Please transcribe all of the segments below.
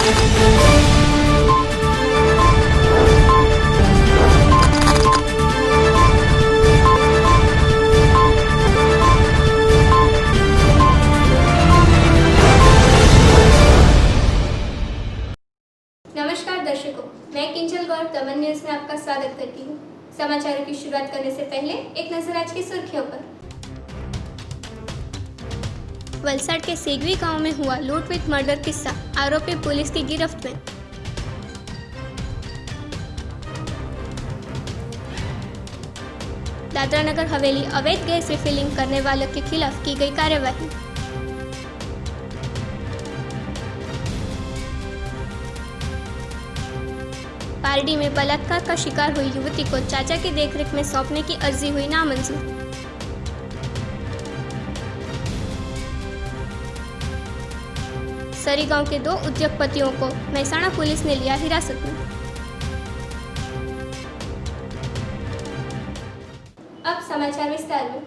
नमस्कार दर्शकों, मैं किंजल गौर दमन न्यूज में आपका स्वागत करती हूँ। समाचारों की शुरुआत करने से पहले एक नजर आज की सुर्खियों पर। वलसाड के सेगवी गांव में हुआ लूट विद मर्डर किस्सा, आरोपी पुलिस की गिरफ्त में। दादरा नगर हवेली अवैध गैस रिफिलिंग करने वालों के खिलाफ की गई कार्यवाही। पारडी में बलात्कार का शिकार हुई युवती को चाचा की देखरेख में सौंपने की अर्जी हुई नामंजूर। सरी गांव के 2 उद्योगपतियों को मेहसाणा पुलिस ने लिया हिरासत में। अब समाचार विस्तार में।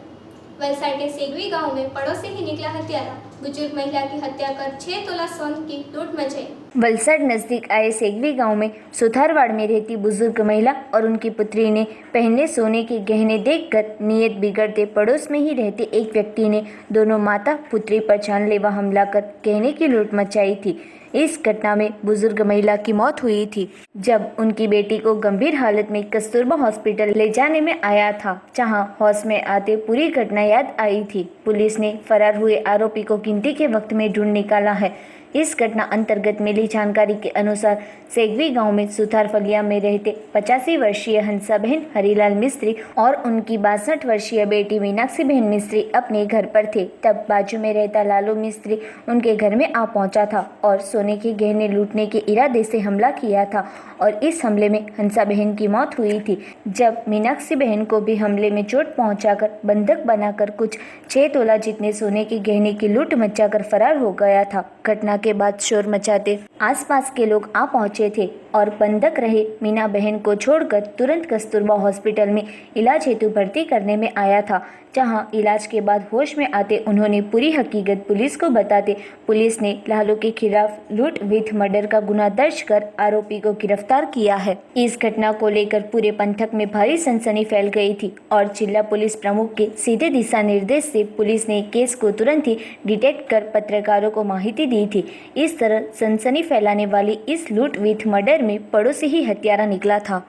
वलसाड के सेगवी गांव में पड़ोसी ही निकला हत्यारा, बुजुर्ग महिला की हत्या कर 6 तोला सोने की लूट मचाई। वलसाड नजदीक आए सेगवी गांव में सुथारवाड़ में रहती बुजुर्ग महिला और उनकी पुत्री ने पहने सोने के गहने देखकर नीयत बिगड़ते पड़ोस में ही रहते एक व्यक्ति ने दोनों माता पुत्री पर जानलेवा हमला कर गहने की लूट मचाई थी। इस घटना में बुजुर्ग महिला की मौत हुई थी जब उनकी बेटी को गंभीर हालत में कस्तूरबा हॉस्पिटल ले जाने में आया था, जहां होश में आते पूरी घटना याद आई थी। पुलिस ने फरार हुए आरोपी को गिनती के वक्त में ढूंढ निकाला है। इस घटना अंतर्गत मिली जानकारी के अनुसार सेगवी गांव में सुथारफलिया में रहते 85 वर्षीय हंसाबहन हरिलाल मिस्त्री और उनकी 62 वर्षीय बेटी मीनाक्षी बहन मिस्त्री अपने घर पर थे। तब बाजू में रहता लालू मिस्त्री उनके घर में आ पहुंचा था और सोने के गहने लूटने के इरादे से हमला किया था और इस हमले में हंसा बहन की मौत हुई थी, जब मीनाक्षी बहन को भी हमले में चोट पहुंचाकर बंधक बनाकर कुछ 6 तोला जितने सोने के गहने की लूट मचाकर फरार हो गया था। घटना के बाद शोर मचाते आसपास के लोग आ पहुंचे थे और बंधक रहे मीना बहन को छोड़कर तुरंत कस्तूरबा हॉस्पिटल में इलाज हेतु भर्ती करने में आया था, जहां इलाज के बाद होश में आते उन्होंने पूरी हकीकत पुलिस को बताते पुलिस ने लालू के खिलाफ लूट विथ मर्डर का गुना दर्ज कर आरोपी को गिरफ्तार किया है। इस घटना को लेकर पूरे पंथक में भारी सनसनी फैल गई थी और जिला पुलिस प्रमुख के सीधे दिशा निर्देश से पुलिस ने केस को तुरंत ही डिटेक्ट कर पत्रकारों को माहिती दी थी। इस तरह सनसनी फैलाने वाली इस लूट विथ मर्डर में पड़ोसी ही हत्यारा निकला था।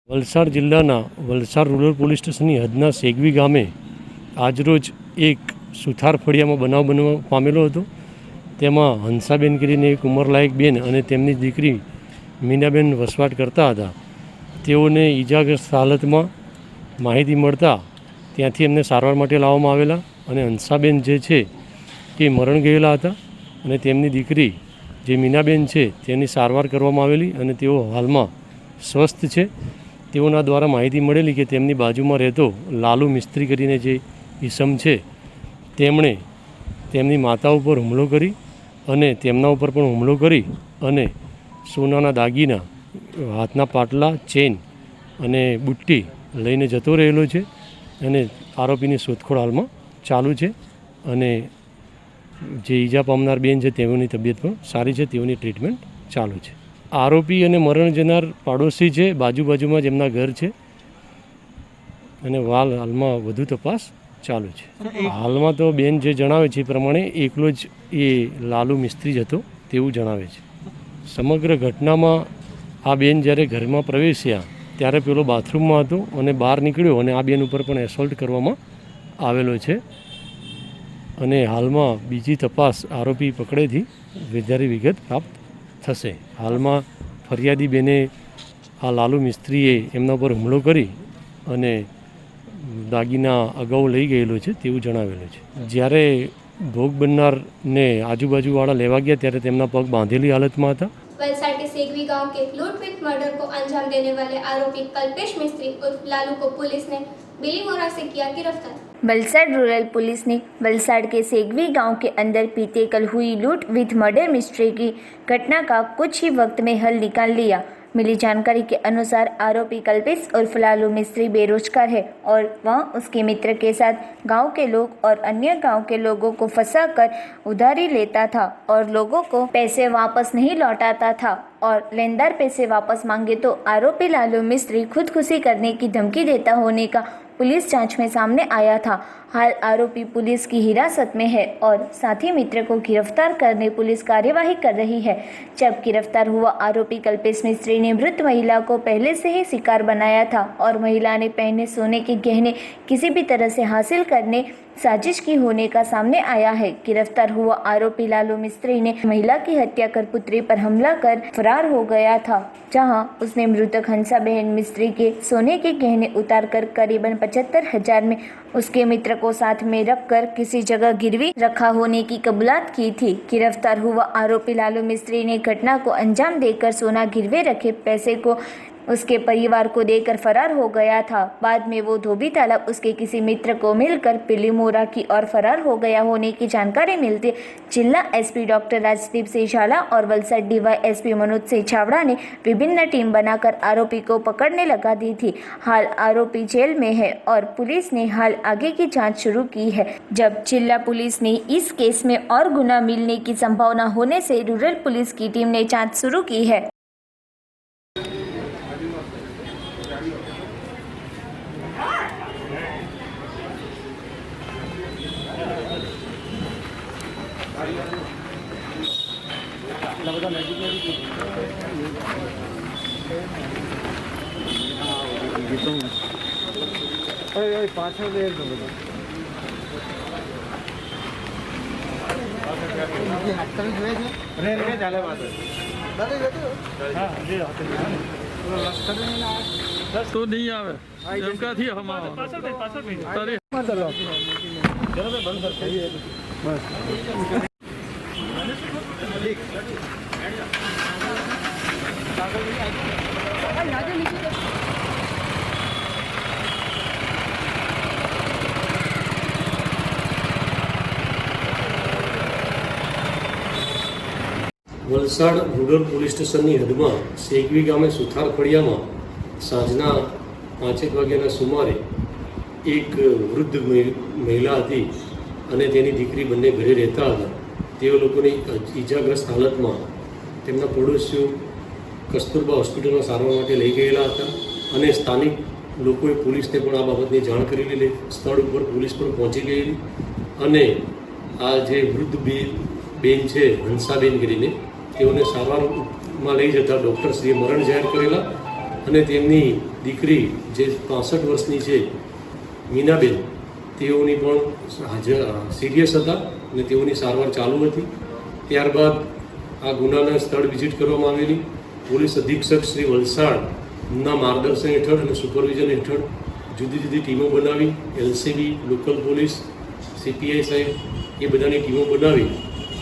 વલસાડ જિલ્લાના વલસાડ રૂરલ પોલીસ સ્ટેશનની હદના સેગવી ગામે આજરોજ એક સુથાર ફળિયામાં બનાવ બનવા પામેલો હતો। તેમાં હંસાબેન કરીને એક ઉંમરલાયક બેન અને તેમની દીકરી મીનાબેન વસવાટ કરતા હતા। તેઓને ઈજાગ્રસ્ત હાલતમાં માહિતી મળતા ત્યાંથી એમને સારવાર માટે લાવવામાં આવેલા અને હંસાબેન જે છે તે મરણ ગયેલા હતા અને તેમની દીકરી જે મીનાબેન છે તેની સારવાર કરવામાં આવેલી અને તેઓ હાલમાં સ્વસ્થ છે। તેઓના દ્વારા માહિતી મળેલી કે તેમની બાજુમાં રહેતો લાલુ મિસ્ત્રી કરીને જે ઈસમ છે તેમણે તેમની માતા ઉપર હુમલો કરી અને તેમના ઉપર પણ હુમલો કરી અને સોનાના દાગીના, હાથના પાટલા, ચેન અને બુટ્ટી લઈને જતો રહેલો છે અને આરોપીની શોધખોળ હાલમાં ચાલુ છે અને જે ઈજા પામનાર બેન છે તેઓની તબિયત પણ સારી છે, તેઓની ટ્રીટમેન્ટ ચાલુ છે। આરોપી અને મરણ જનાર પાડોશી છે, બાજુમાં જેમના ઘર છે અને હાલમાં વધુ તપાસ ચાલુ છે। હાલમાં તો બેન જે જણાવે છે એ પ્રમાણે એકલો જ એ લાલુ મિસ્ત્રી જ હતો તેવું જણાવે છે। સમગ્ર ઘટનામાં આ બેન જ્યારે ઘરમાં પ્રવેશ્યા ત્યારે પેલો બાથરૂમમાં હતો અને બહાર નીકળ્યો અને આ બેન ઉપર પણ એસોલ્ટ કરવામાં આવેલો છે અને હાલમાં બીજી તપાસ આરોપી પકડેથી વધારે વિગત પ્રાપ્ત થશે। હાલમાં ફરિયાદી બેને આ લાલુ મિસ્ત્રીએ એમના પર હુમલો કરી અને દાગીના અગાઉ લઈ ગયેલો છે તેવું જણાવેલું છે. જ્યારે ભોગ બનનારને આજુબાજુવાળા લેવા ગયા ત્યારે તેમના પગ બાંધેલી હાલતમાં હતા. वलसाड के सेगवी गांव के लूट विथ मर्डर को अंजाम देने वाले आरोपी कल्पेश मिस्त्री उर्फ लालू को पुलिस ने बिलीमोरा से किया गिरफ्तार. वलसाड रूरल पुलिस ने वलसाड के सेगवी गांव के अंदर बीते कल हुई लूट विथ मर्डर मिस्ट्री की घटना का कुछ ही वक्त में हल निकाल लिया. मिली जानकारी के अनुसार आरोपी कल्पेश उर्फ लालू मिस्त्री बेरोजगार है और वह उसके मित्र के साथ गांव के लोग और अन्य गांव के लोगों को फंसाकर उधारी लेता था और लोगों को पैसे वापस नहीं लौटाता था और लेनदार पैसे वापस मांगे तो आरोपी लालू मिस्त्री खुदकुशी करने की धमकी देता होने का पुलिस जांच में सामने आया था. हाल आरोपी पुलिस की हिरासत में है और साथी मित्र को गिरफ्तार करने पुलिस कार्यवाही कर रही है. जब गिरफ्तार हुआ आरोपी कल्पेश मिस्त्री ने मृत महिला को पहले से ही शिकार बनाया था और महिला ने पहने सोने के गहने किसी भी तरह से हासिल करने साजिश की होने का सामने आया है. गिरफ्तार हुआ आरोपी लालू मिस्त्री ने महिला की हत्या कर पुत्री पर हमला कर फरार हो गया था, जहां उसने मृतक हंसा बहन मिस्त्री के सोने के गहने उतारकर करीबन 75,000 में उसके मित्र को साथ में रखकर किसी जगह गिरवी रखा होने की कबूलात की थी. गिरफ्तार हुआ आरोपी लालू मिस्त्री ने घटना को अंजाम देकर सोना गिरवे रखे पैसे को उसके परिवार को देकर फरार हो गया था. बाद में वो धोबी तालाब उसके किसी मित्र को मिलकर बिलीमोरा की ओर फरार हो गया होने की जानकारी मिलती जिला एसपी डॉक्टर राजदीप सिंह झाला और वलसाड डीवाईएसपी मनोज सिंह छावड़ा ने विभिन्न टीम बनाकर आरोपी को पकड़ने लगा दी थी. हाल आरोपी जेल में है और पुलिस ने हाल आगे की जांच शुरू की है. जब जिला पुलिस ने इस केस में और गुना मिलने की संभावना होने से रूरल पुलिस की टीम ने जांच शुरू की है. પાછળ બે તો નહીં આવે એમ ક્યાંથી અમારો વલસાડ રૂરલ પોલીસ સ્ટેશનની હદમાં સેગવી ગામે સુથાર ફળિયામાં સાંજના 5 વાગ્યાના સુમારે એક વૃદ્ધ મહિલા હતી અને તેની દીકરી બંને ઘરે રહેતા હતા. તેઓ લોકોની ઈજાગ્રસ્ત હાલતમાં તેમના પડોશીઓ કસ્તુરબા હોસ્પિટલમાં સારવાર માટે લઈ ગયેલા હતા અને સ્થાનિક લોકોએ પોલીસને પણ આ બાબતની જાણ કરેલી. સ્થળ ઉપર પોલીસ પણ પહોંચી ગયેલી અને આ જે વૃદ્ધ બેન છે હંસાબેન કરીને તેઓને સારવારમાં લઈ જતા ડૉક્ટરશ્રીએ મરણ જાહેર કરેલા અને તેમની દીકરી જે 65 વર્ષની છે મીનાબેન તેઓની પણ સિરિયસ હતા અને તેઓની સારવાર ચાલુ હતી. ત્યારબાદ આ ગુનાના સ્થળ વિઝિટ કરવામાં આવેલી. પોલીસ અધિક્ષક શ્રી વલસાડના માર્ગદર્શન હેઠળ અને સુપરવિઝન હેઠળ જુદી જુદી ટીમો બનાવી એલસીબી, લોકલ પોલીસ, સીપીઆઈ સાહેબ એ બધાની ટીમો બનાવી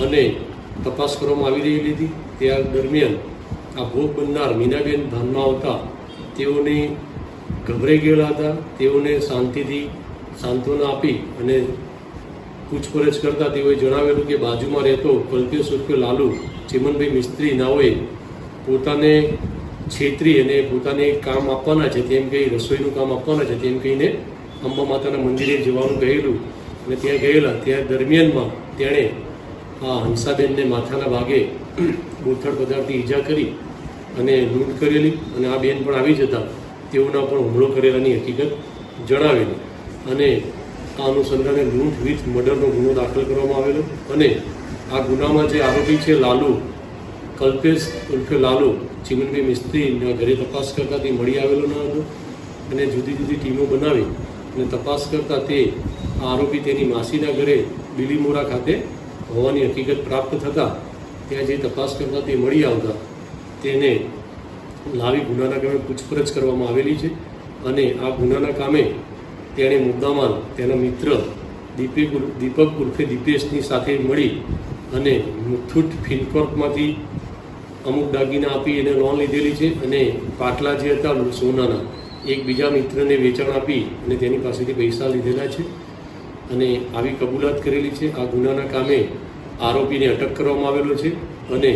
અને તપાસ કરવામાં આવી રહેલી હતી. ત્યાર દરમિયાન આ ભોગ બનનાર મીનાબેન ધ્યાનમાં આવતા તેઓને ગભરાઈ ગયેલા હતા. તેઓને શાંતિથી સાંત્વના આપી અને પૂછપરછ કરતાં તેઓએ જણાવેલું કે બાજુમાં રહેતો કલ્પેશ ઉર્ફે લાલુ ચિમનભાઈ મિસ્ત્રી નાઓએ પોતાને છેતરી અને પોતાને કામ આપવાના છે તેમ કહી રસોઈનું કામ આપવાના છે તેમ કહીને અંબા માતાના મંદિરે જવાનું કહેલું અને ત્યાં ગયેલા. ત્યાં દરમિયાનમાં તેણે આ હંસાબેનને માથાના ભાગે બોથડ પદાર્થથી ઈજા કરી અને લૂંટ કરેલી અને આ બેન પણ આવી જતા તેઓના પણ હુમલો કરેલાની હકીકત જણાવેલી અને આ અનુસંધાને લૂંટ વિથ મર્ડરનો ગુનો દાખલ કરવામાં આવેલો અને આ ગુનામાં જે આરોપી છે લાલુ કલ્પેશ ઉર્ફે લાલુ ચિમનભાઈ મિસ્ત્રીના ઘરે તપાસ કરતાં તે મળી આવેલો ન હતો અને જુદી જુદી ટીમો બનાવી અને તપાસ કરતાં તે આરોપી તેની માસીના ઘરે બિલીમોરા ખાતે હોવાની હકીકત પ્રાપ્ત થતાં ત્યાં જે તપાસ કરતાં તે મળી આવતા તેને લાવી ગુનાના કામે પૂછપરછ કરવામાં આવેલી છે અને આ ગુનાના કામે તેણે મુદ્દામાલ તેના મિત્ર દીપક ઉર્ફે દીપેશની સાથે મળી અને મુથુટ ફિનકોર્પમાંથી અમુક દાગીના આપી એને લોન લીધેલી છે અને પાટલા જે હતા સોનાના એક બીજા મિત્રને વેચાણ આપી અને તેની પાસેથી પૈસા લીધેલા છે અને આવી કબૂલાત કરેલી છે। આ ગુનાના કામે આરોપીને અટક કરવામાં આવેલો છે અને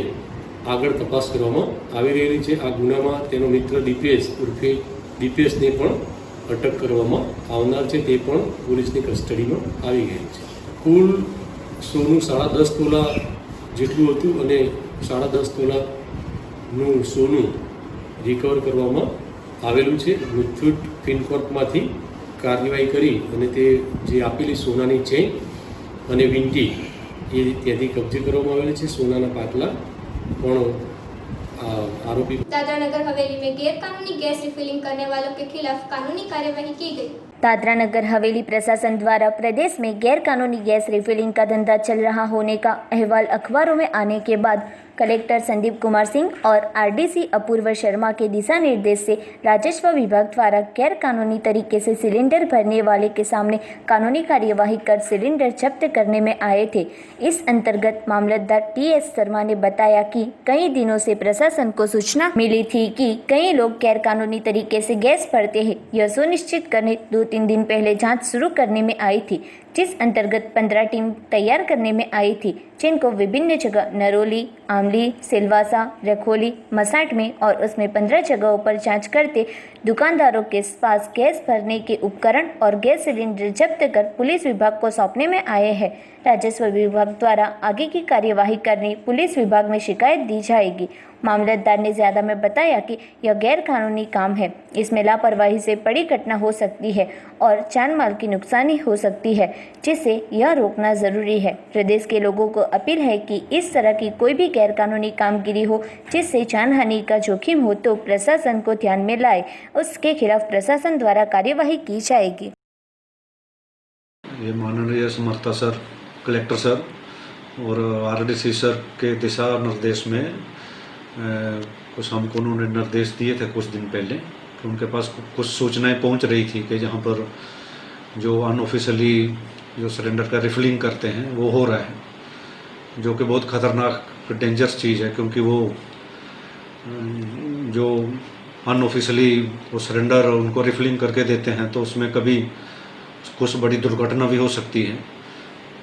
આગળ તપાસ કરવામાં આવી રહેલી છે। આ ગુનામાં તેનો મિત્ર દીપેશ ઉર્ફે દીપેશને પણ અટક કરવામાં આવનાર છે, તે પણ પોલીસની કસ્ટડીમાં આવી ગયેલ છે। કુલ સોનું 10.5 તોલા જેટલું હતું અને 10.5 તોલાનું સોનું રિકવર કરવામાં આવેલું છે। મુથુટ ફિનકોર્પમાંથી કાર્યવાહી કરી અને તે જે આપેલી સોનાની ચેન અને વીંટી એ ત્યાંથી કબજે કરવામાં આવેલી છે। સોનાના પાટલા પણ आरोपी। दादरा नगर हवेली में गैर कानूनी गैस रिफिलिंग करने वालों के खिलाफ कानूनी कार्यवाही की गई। दादरा नगर हवेली प्रशासन द्वारा प्रदेश में गैर कानूनी गैस रिफिलिंग का धंधा चल रहा होने का अहवाल अखबारों में आने के बाद कलेक्टर संदीप कुमार सिंह और आरडीसी अपूर्व शर्मा के दिशा निर्देश से राजस्व विभाग द्वारा गैर कानूनी तरीके से सिलेंडर भरने वाले के सामने कानूनी कार्यवाही कर सिलेंडर जब्त करने में आए थे। इस अंतर्गत मामलतदार टीएस शर्मा ने बताया कि कई दिनों से प्रशासन को सूचना मिली थी कि कई लोग गैर कानूनी तरीके से गैस भरते हैं। यह सुनिश्चित करने 2-3 दिन पहले जांच शुरू करने में आई थी, जिस अंतर्गत 15 टीम तैयार करने में आई थी, जिनको विभिन्न जगह नरोली, आमली, सिलवासा, रखोली, मसाट में और उसमें 15 जगहों पर जांच करते दुकानदारों के पास गैस भरने के उपकरण और गैस सिलेंडर जब्त कर पुलिस विभाग को सौंपने में आए हैं। राजस्व विभाग द्वारा आगे की कार्यवाही करने पुलिस विभाग में शिकायत दी जाएगी। मामलतदार ने ज़्यादा में बताया कि यह गैर कानूनी काम है, इसमें लापरवाही से बड़ी घटना हो सकती है और जान माल की नुकसानी हो सकती है, जिससे यह रोकना ज़रूरी है। प्रदेश के लोगों को अपील है कि इस तरह की कोई भी गैर कानूनी कामगिरी हो जिससे जान हानि का जोखिम हो तो प्रशासन को ध्यान में लाए, उसके खिलाफ प्रशासन द्वारा कार्यवाही की जाएगी। ये माननीय समर्था सर, कलेक्टर सर और आरडीसी सर के दिशा निर्देश में कुछ हमको उन्होंने निर्देश दिए थे कुछ दिन पहले कि उनके पास कुछ सूचनाएं पहुंच रही थी कि जहां पर जो अनऑफिशियली जो सिलेंडर का रिफिलिंग करते हैं वो हो रहा है, जो कि बहुत ख़तरनाक डेंजरस चीज़ है, क्योंकि वो जो अनऑफिशियली वो सिलेंडर उनको रिफिलिंग करके देते हैं तो उसमें कभी कुछ बड़ी दुर्घटना भी हो सकती है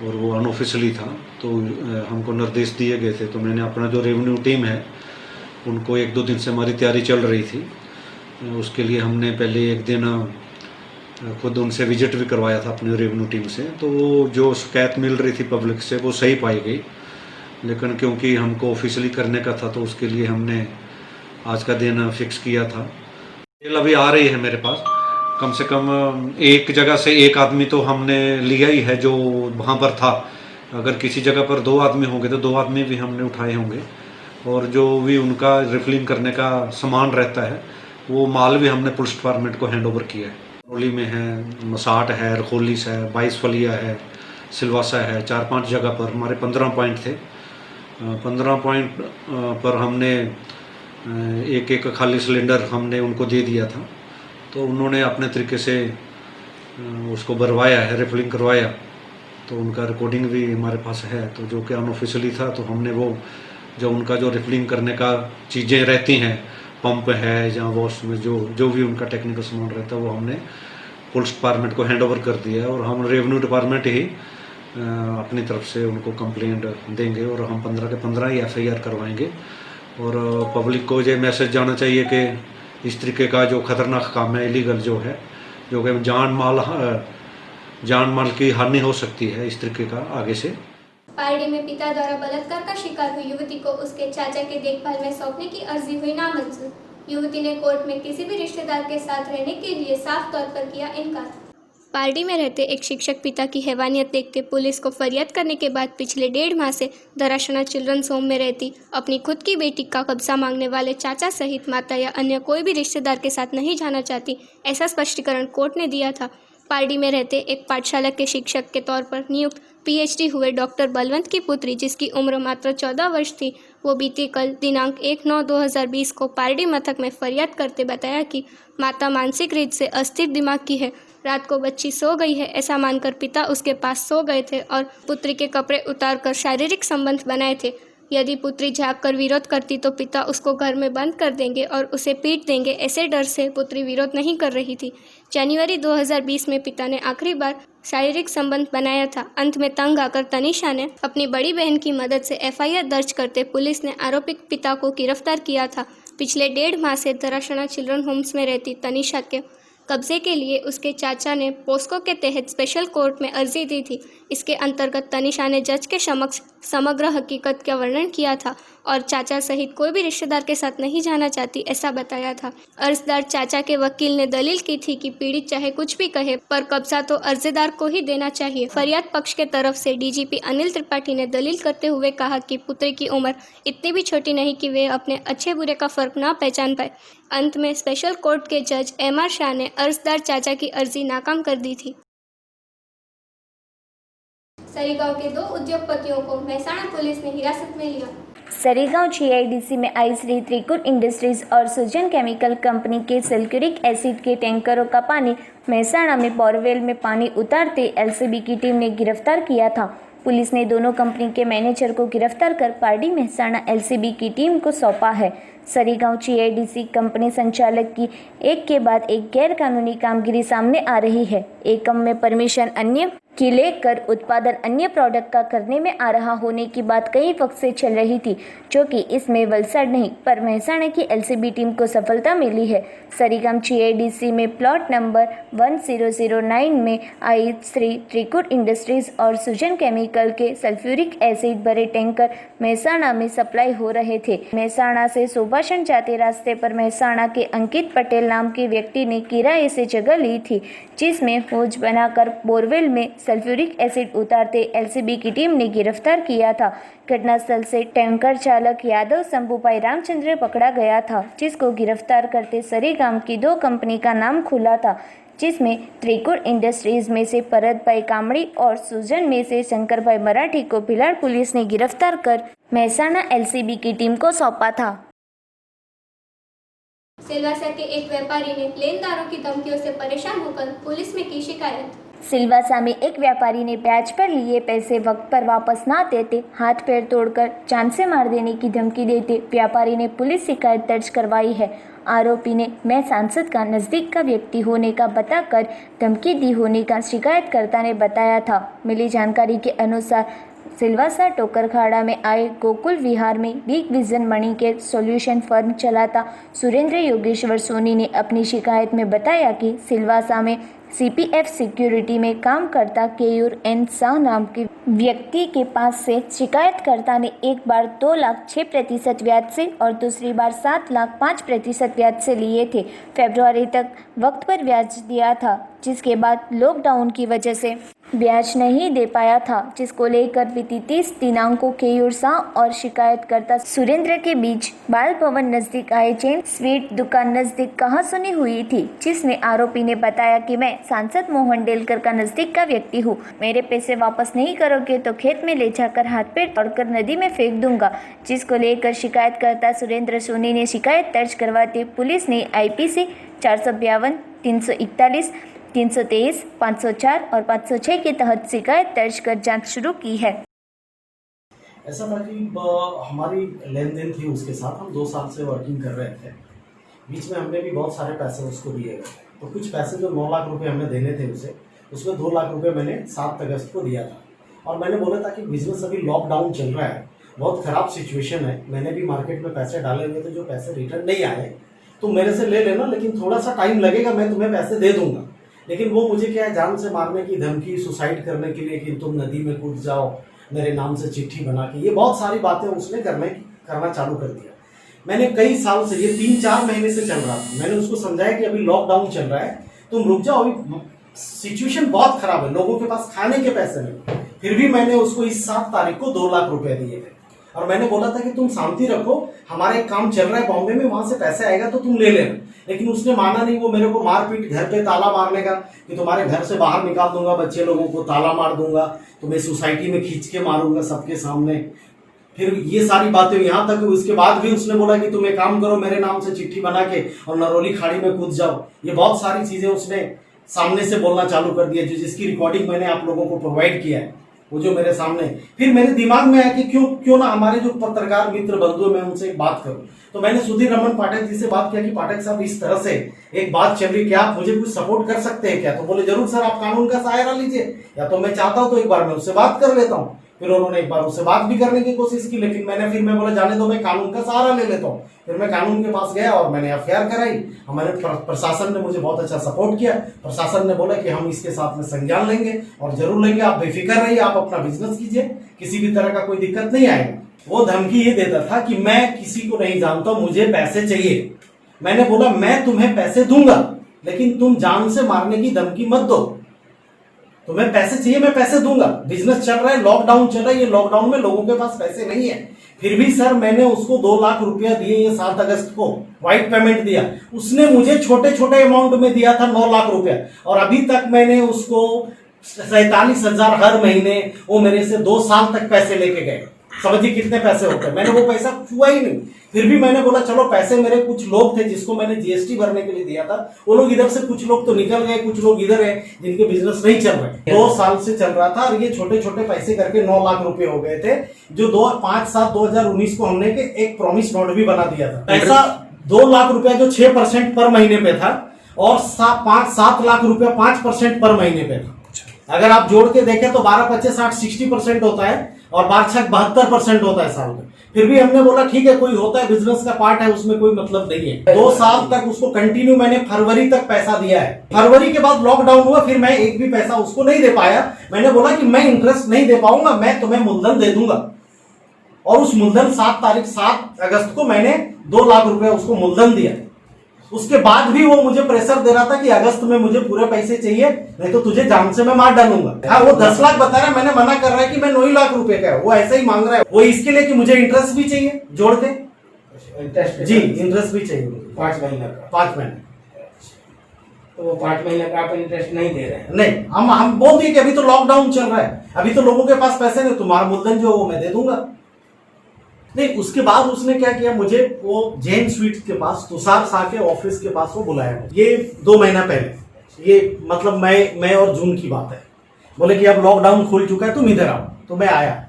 और वो अनऑफिशियली था। तो हमको निर्देश दिए गए थे, तो मैंने अपना जो रेवेन्यू टीम है उनको 1-2 दिन से हमारी तैयारी चल रही थी। उसके लिए हमने पहले एक दिन खुद उनसे विजिट भी करवाया था अपनी रेवेन्यू टीम से, तो जो शिकायत मिल रही थी पब्लिक से वो सही पाई गई, लेकिन क्योंकि हमको ऑफिशियली करने का था तो उसके लिए हमने आज का दिन फिक्स किया था। बिल अभी आ रही है मेरे पास, कम से कम एक जगह से एक आदमी तो हमने लिया ही है जो वहाँ पर था। अगर किसी जगह पर 2 आदमी होंगे तो 2 आदमी भी हमने उठाए होंगे, और जो भी उनका रिफिलिंग करने का सामान रहता है वो माल भी हमने पुलिस डिपार्टमेंट को हैंड ओवर किया है। रोली में है, मसाट है, रखोलीस है, 22 फलिया है, सिलवासा है, 4-5 जगह पर हमारे 15 पॉइंट थे। 15 पॉइंट पर हमने एक खाली सिलेंडर हमने उनको दे दिया था, तो उन्होंने अपने तरीके से उसको भरवाया है, रिफिलिंग करवाया, तो उनका रिकॉर्डिंग भी हमारे पास है। तो जो कि अनऑफिशियली था तो हमने वो जो उनका जो रिफिलिंग करने का चीज़ें रहती हैं, पंप है या वॉश में जो भी उनका टेक्निकल सामान रहता है वो हमने पुलिस डिपार्टमेंट को हैंड ओवर कर दिया है, और हम रेवेन्यू डिपार्टमेंट ही अपनी तरफ से उनको कंप्लेंट देंगे और हम 15 के 15 ही FIR करवाएंगे। और पब्लिक को ये मैसेज जाना चाहिए कि इस तरीके का जो खतरनाक काम है, इलीगल जो है, जो कि जान माल की हानि हो सकती है इस तरीके का आगे से। पारडी में पिता द्वारा बलात्कार का शिकार हुई युवती को उसके चाचा के देखभाल में सौंपने की अर्जी हुई नामंजूर। युवती ने कोर्ट में किसी भी रिश्तेदार के साथ रहने के लिए साफ तौर पर किया इनकार। पारडी में रहते एक शिक्षक पिता की हैवानियत देखते पुलिस को फरियाद करने के बाद पिछले 1.5 माह से धराशना चिल्ड्रंस होम में रहती अपनी खुद की बेटी का कब्जा मांगने वाले चाचा सहित माता या अन्य कोई भी रिश्तेदार के साथ नहीं जाना चाहती, ऐसा स्पष्टीकरण कोर्ट ने दिया था। पारडी में रहते एक पाठशाला के शिक्षक के तौर पर नियुक्त पीएचडी हुए डॉक्टर बलवंत की पुत्री, जिसकी उम्र मात्र 14 वर्ष थी, वो बीती कल दिनांक 1/9/2020 को पारडी मथक में फरियाद करते बताया कि माता मानसिक रीत से अस्थिर दिमाग की है। रात को बच्ची सो गई है ऐसा मानकर पिता उसके पास सो गए थे और पुत्री के कपड़े उतारकर शारीरिक संबंध बनाए थे। यदि पुत्री जागकर विरोध करती तो पिता उसको घर में बंद कर देंगे और उसे पीट देंगे, ऐसे डर से पुत्री विरोध नहीं कर रही थी। जनवरी 2020 में पिता ने आखिरी बार शारीरिक संबंध बनाया था। अंत में तंग आकर तनिषा ने अपनी बड़ी बहन की मदद से एफआईआर दर्ज करते पुलिस ने आरोपित पिता को गिरफ्तार किया था। पिछले 1.5 माह से दराशना चिल्ड्रन होम्स में रहती तनिषा के कब्जे के लिए उसके चाचा ने पोस्को के तहत स्पेशल कोर्ट में अर्जी दी थी। इसके अंतर्गत तनिषा ने जज के समक्ष समग्र हकीकत का वर्णन किया था और चाचा सहित कोई भी रिश्तेदार के साथ नहीं जाना चाहती ऐसा बताया था। अर्जदार चाचा के वकील ने दलील की थी कि पीड़ित चाहे कुछ भी कहे पर कब्जा तो अर्जदार को ही देना चाहिए। फरियाद पक्ष के तरफ से डीजीपी अनिल त्रिपाठी ने दलील करते हुए कहा कि पुत्री की उम्र इतनी भी छोटी नहीं कि वे अपने अच्छे बुरे का फर्क ना पहचान पाए। अंत में स्पेशल कोर्ट के जज एमआर शाह ने अर्जदार चाचा की अर्जी नाकाम कर दी थी। सरीगांव के 2 उद्योगपतियों को मेहसाणा पुलिस ने हिरासत में लिया। सरीगांव जीआईडीसी में आई श्री त्रिकुट इंडस्ट्रीज और सुजन केमिकल कंपनी के सल्फ्यूरिक एसिड के टैंकरों का पानी मेहसाणा में बोरवेल में पानी उतारते एलसीबी की टीम ने गिरफ्तार किया था। पुलिस ने दोनों कंपनी के मैनेजर को गिरफ्तार कर पारडी मेहसाणा एलसीबी की टीम को सौंपा है। सरीगांव जीआईडीसी कंपनी संचालक की एक के बाद एक गैर कानूनी कामगिरी सामने आ रही है। एकम में परमिशन अन्य की लेकर उत्पादन अन्य प्रोडक्ट का करने में आ रहा होने की बात कई वक्त से चल रही थी, जो कि इसमें वलसाड नहीं पर मेहसाणा की एलसीबी टीम को सफलता मिली है। सरीगांव जीआईडीसी में प्लॉट नंबर 1009 में आई श्री त्रिकुट इंडस्ट्रीज और सुजन केमिकल के सल्फ्यूरिक एसिड भरे टैंकर मेहसाणा में सप्लाई हो रहे थे। मेहसाणा से सुभाषण जाते रास्ते पर मेहसाणा के अंकित पटेल नाम के व्यक्ति ने किराए से जगह ली थी, जिसमें हौज बनाकर बोरवेल में सल्फ्यूरिक एसिड उतारते एलसीबी की टीम ने गिरफ्तार किया था। घटनास्थल से टैंकर चालक यादव शंभूभाई रामचंद्र पकड़ा गया था, जिसको गिरफ्तार करते सरीगांव की 2 कंपनी का नाम खुला था, जिसमें त्रिकुट इंडस्ट्रीज में से परतभाई कामड़ी और सुजन में से शंकरभाई मराठी को भिलाड़ पुलिस ने गिरफ्तार कर मेहसाणा एलसीबी की टीम को सौंपा था। सिलवासा के एक व्यापारी ने लेनदारों की धमकियों से परेशान होकर पुलिस में की शिकायत। सिलवासा में एक व्यापारी ने ब्याज पर लिए पैसे वक्त पर वापस ना देते हाथ पैर तोड़कर जान से मार देने की धमकी देते व्यापारी ने पुलिस शिकायत दर्ज करवाई है। आरोपी ने मैं सांसद का नज़दीक का व्यक्ति होने का बताकर धमकी दी होने का शिकायतकर्ता ने बताया था। मिली जानकारी के अनुसार सिलवासा टोकरखाड़ा में आए गोकुल विहार में बिग विजन मणि के सॉल्यूशन फर्म चलाता सुरेंद्र योगेश्वर सोनी ने अपनी शिकायत में बताया कि सिलवासा में सीपीएफ सिक्योरिटी में काम करता केयूर एन शाह नाम के व्यक्ति के पास से शिकायतकर्ता ने एक बार 2,06% ब्याज से और दूसरी बार 7,05% ब्याज से लिए थे। फरवरी तक वक्त पर ब्याज दिया था, जिसके बाद लॉकडाउन की वजह से ब्याज नहीं दे पाया था, जिसको लेकर बीती 30 दिनांक को केयूर शाह और शिकायतकर्ता सुरेंद्र के बीच बाल भवन नजदीक आए चेन स्वीट दुकान नजदीक कहासुनी हुई थी, जिसमें आरोपी ने बताया कि मैं सांसद मोहन डेलकर का नजदीक का व्यक्ति हूँ, मेरे पैसे वापस नहीं करोगे तो खेत में ले जाकर हाथ पैर तोड़कर नदी में फेंक दूंगा, जिसको लेकर शिकायतकर्ता सुरेंद्र सोनी ने शिकायत दर्ज करवाते पुलिस ने आईपीसी 452, 341, 323, 504 और 506 के तहत शिकायत दर्ज कर जांच शुरू की है। ऐसा था कि हमारी लेन देन थी उसके साथ, हम 2 साल से वर्किंग कर रहे थे। बीच में हमने भी बहुत सारे पैसे उसको दिए गए, तो कुछ पैसे जो 9 लाख रुपए हमें देने थे उसे, उसमें 2 लाख रुपए मैंने 7 अगस्त को दिया था। और मैंने बोला था कि बिजनेस अभी लॉकडाउन चल रहा है, बहुत ख़राब सिचुएशन है, मैंने भी मार्केट में पैसे डाले हुए थे, जो पैसे रिटर्न नहीं आए तो मेरे से ले लेना, लेकिन थोड़ा सा टाइम लगेगा, मैं तुम्हें पैसे दे दूंगा। लेकिन वो मुझे क्या है, जान से मारने की धमकी, सुसाइड करने के लिए कि तुम नदी में कूद जाओ, मेरे नाम से चिट्ठी बना के, ये बहुत सारी बातें उसने करना चालू कर दिया। मैंने कई साल से, ये 3-4 महीने से चल रहा था, मैंने उसको समझाया कि अभी लॉकडाउन चल रहा है, तुम रुक जाओ, अभी सिचुएशन बहुत खराब है, लोगों के पास खाने के पैसे नहीं। फिर भी मैंने उसको इस 7 तारीख को 2 लाख रुपए दिए थे। और मैंने बोला था कि तुम शांति रखो, हमारा एक काम चल रहा है बॉम्बे में, वहां से पैसे आएगा तो तुम ले लेना। लेकिन उसने माना नहीं, वो मेरे को मारपीट, घर पे ताला मारने का कि तुम्हारे घर से बाहर निकाल दूंगा, बच्चे लोगों को ताला मार दूंगा, तुम्हें सोसाइटी में खींच के मारूंगा सबके सामने। फिर ये सारी बातें, यहाँ तक उसके बाद भी उसने बोला कि तुम एक काम करो, मेरे नाम से चिट्ठी बना के और नरौली खाड़ी में कूद जाओ। ये बहुत सारी चीजें उसने सामने से बोलना चालू कर दिया, जिसकी रिकॉर्डिंग मैंने आप लोगों को प्रोवाइड किया है, वो जो मेरे सामने। फिर मेरे दिमाग में आया कि क्यों ना हमारे जो पत्रकार मित्र बंधु, मैं उनसे एक बात करूं। तो मैंने सुधीर रमन पाठक जी से बात किया कि पाठक साहब, इस तरह से एक बात चल रही, क्या आप मुझे कुछ सपोर्ट कर सकते हैं क्या? तो बोले जरूर सर, आप कानून का सहारा लीजिए, या तो मैं चाहता हूं तो एक बार मैं उससे बात कर लेता हूं। फिर उन्होंने एक बार उससे बात भी करने की कोशिश की, लेकिन मैं बोला जाने दो, मैं कानून का सहारा ले लेता हूँ। फिर मैं कानून के पास गया और मैंने एफआईआर कराई। हमारे प्रशासन ने मुझे बहुत अच्छा सपोर्ट किया। प्रशासन ने बोला कि हम इसके साथ में संज्ञान लेंगे और जरूर लेंगे, आप बेफिक्र रहिए, आप अपना बिजनेस कीजिए, किसी भी तरह का कोई दिक्कत नहीं आएगा। वो धमकी ये देता था कि मैं किसी को नहीं जानता, मुझे पैसे चाहिए। मैंने बोला मैं तुम्हें पैसे दूंगा, लेकिन तुम जान से मारने की धमकी मत दो। तुम्हें पैसे चाहिए, मैं पैसे दूंगा। बिजनेस चल रहा है, लॉकडाउन चल रहा है, ये लॉकडाउन में लोगों के पास पैसे नहीं है। फिर भी सर मैंने उसको 2 लाख रुपया दिए, ये 7 अगस्त को व्हाइट पेमेंट दिया। उसने मुझे छोटे छोटे अमाउंट में दिया था 9 लाख रुपया, और अभी तक मैंने उसको 47,000 हर महीने, वो मेरे से 2 साल तक पैसे लेके गए। समझिए कितने पैसे होते हैं। मैंने वो पैसा छुआ ही नहीं। फिर भी मैंने बोला चलो, पैसे मेरे कुछ लोग थे जिसको मैंने जीएसटी भरने के लिए दिया था, वो लोग इधर से, कुछ लोग तो निकल गए, कुछ लोग इधर है जिनके बिजनेस नहीं चल रहे। 2 साल से चल रहा था और ये छोटे छोटे पैसे करके 9 लाख रुपए हो गए थे, जो 5/7/2019 को हमने के एक प्रॉमिस नोट भी बना दिया था। पैसा 2 लाख रुपया जो 6% पर महीने पे था, और 5-7 लाख रुपया 5% पर महीने पे था। अगर आप जोड़ के देखें तो 12-5-60% होता है, और 12-72% होता है साल में। फिर भी हमने बोला ठीक है, कोई होता है, बिजनेस का पार्ट है, उसमें कोई मतलब नहीं है। 2 साल तक उसको कंटिन्यू मैंने फरवरी तक पैसा दिया है। फरवरी के बाद लॉकडाउन हुआ, फिर मैं एक भी पैसा उसको नहीं दे पाया। मैंने बोला कि मैं इंटरेस्ट नहीं दे पाऊंगा, मैं तुम्हें मूलधन दे दूंगा। और उस मूलधन 7 अगस्त को मैंने 2 लाख रुपया उसको मूलधन दिया। उसके बाद भी वो मुझे प्रेशर दे रहा था कि अगस्त में मुझे पूरे पैसे चाहिए, नहीं तो तुझे जान से मैं मार डालूंगा। हाँ, वो 10 लाख बता रहा है, मैंने मना कर रहा है कि मैं 9 लाख रुपए का है। वो ऐसा ही मांग रहा है, वो इसके लिए कि मुझे इंटरेस्ट भी चाहिए जोड़ के। जी, इंटरेस्ट भी चाहिए 5 महीने का। 5 महीने। तो वो 5 महीने का आप इंटरेस्ट नहीं दे रहे हैं? नहीं, हम बोल दिए कि अभी तो लॉकडाउन चल रहा है, अभी तो लोगों के पास पैसे नहीं, तुम्हारा मूलधन जो वो मैं दे दूंगा। नहीं, उसके बाद उसने क्या किया, मुझे वो जैन स्वीट्स के पास, तुषार शाह के ऑफिस के पास वो बुलाया। ये 2 महीना पहले, ये मतलब मई और जून की बात है। बोले कि अब लॉकडाउन खुल चुका है, तुम इधर आओ। तो मैं आया।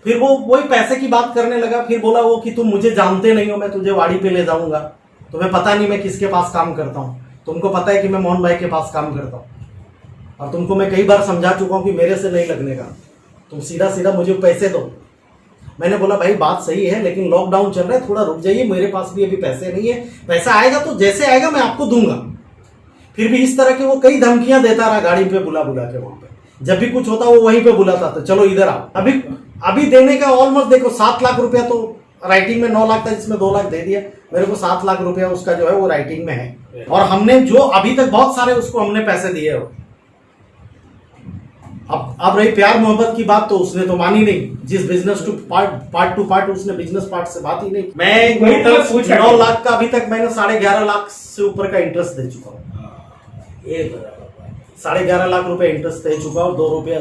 फिर वो वही पैसे की बात करने लगा। फिर बोला वो कि तुम मुझे जानते नहीं हो, मैं तुझे वाड़ी पे ले जाऊंगा, तुम्हें पता नहीं मैं किसके पास काम करता हूँ, तुमको पता है कि मैं मोहन भाई के पास काम करता हूँ, और तुमको मैं कई बार समझा चुका हूँ कि मेरे से नहीं लगने का, तुम सीधा सीधा मुझे पैसे दो। मैंने बोला भाई बात सही है, लेकिन लॉकडाउन चल रहा है, थोड़ा रुक जाइए, मेरे पास भी अभी पैसे नहीं है, पैसा आएगा तो जैसे आएगा मैं आपको दूंगा। फिर भी इस तरह के वो कई धमकियां देता रहा, गाड़ी पे बुला के। वहां पे जब भी कुछ होता वो वहीं पे बुलाता था, चलो इधर आओ। अभी देने का ऑलमोस्ट देखो 7 लाख रुपया तो राइटिंग में, 9 लाख था जिसमें 2 लाख दे दिया, मेरे को 7 लाख रुपया उसका जो है वो राइटिंग में है। और हमने जो अभी तक बहुत सारे उसको हमने पैसे दिए हो। अब रही प्यार मोहब्बत की बात, तो उसने तो मानी नहीं। जिस बिजनेस टू पार्ट उसने बिजनेस पार्ट से बात ही नहीं। मैं 9 लाख का अभी तक मैंने 11.5 लाख से ऊपर का इंटरेस्ट दे चुका हूँ। 11.5 लाख रुपए इंटरेस्ट दे चुका और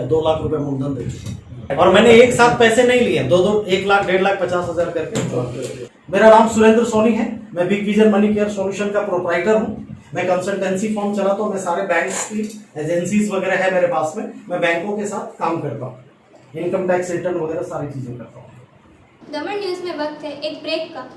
2 लाख रुपए मूलधन दे चुका। और मैंने एक साथ पैसे नहीं लिए, 1 लाख 1.5 लाख 50,000 करके। मेरा नाम सुरेंद्र सोनी है, मैं big vision money care solution का प्रोप्राइटर हूँ। मैं कंसल्टेंसी फॉर्म चलाता हूँ, मैं सारे बैंक्स की एजेंसीज वगैरह है मेरे पास में, मैं बैंकों के साथ काम करता हूँ, इनकम टैक्स रिटर्न वगैरह सारी चीजें करता हूँ। दमन न्यूज में वक्त है एक ब्रेक का।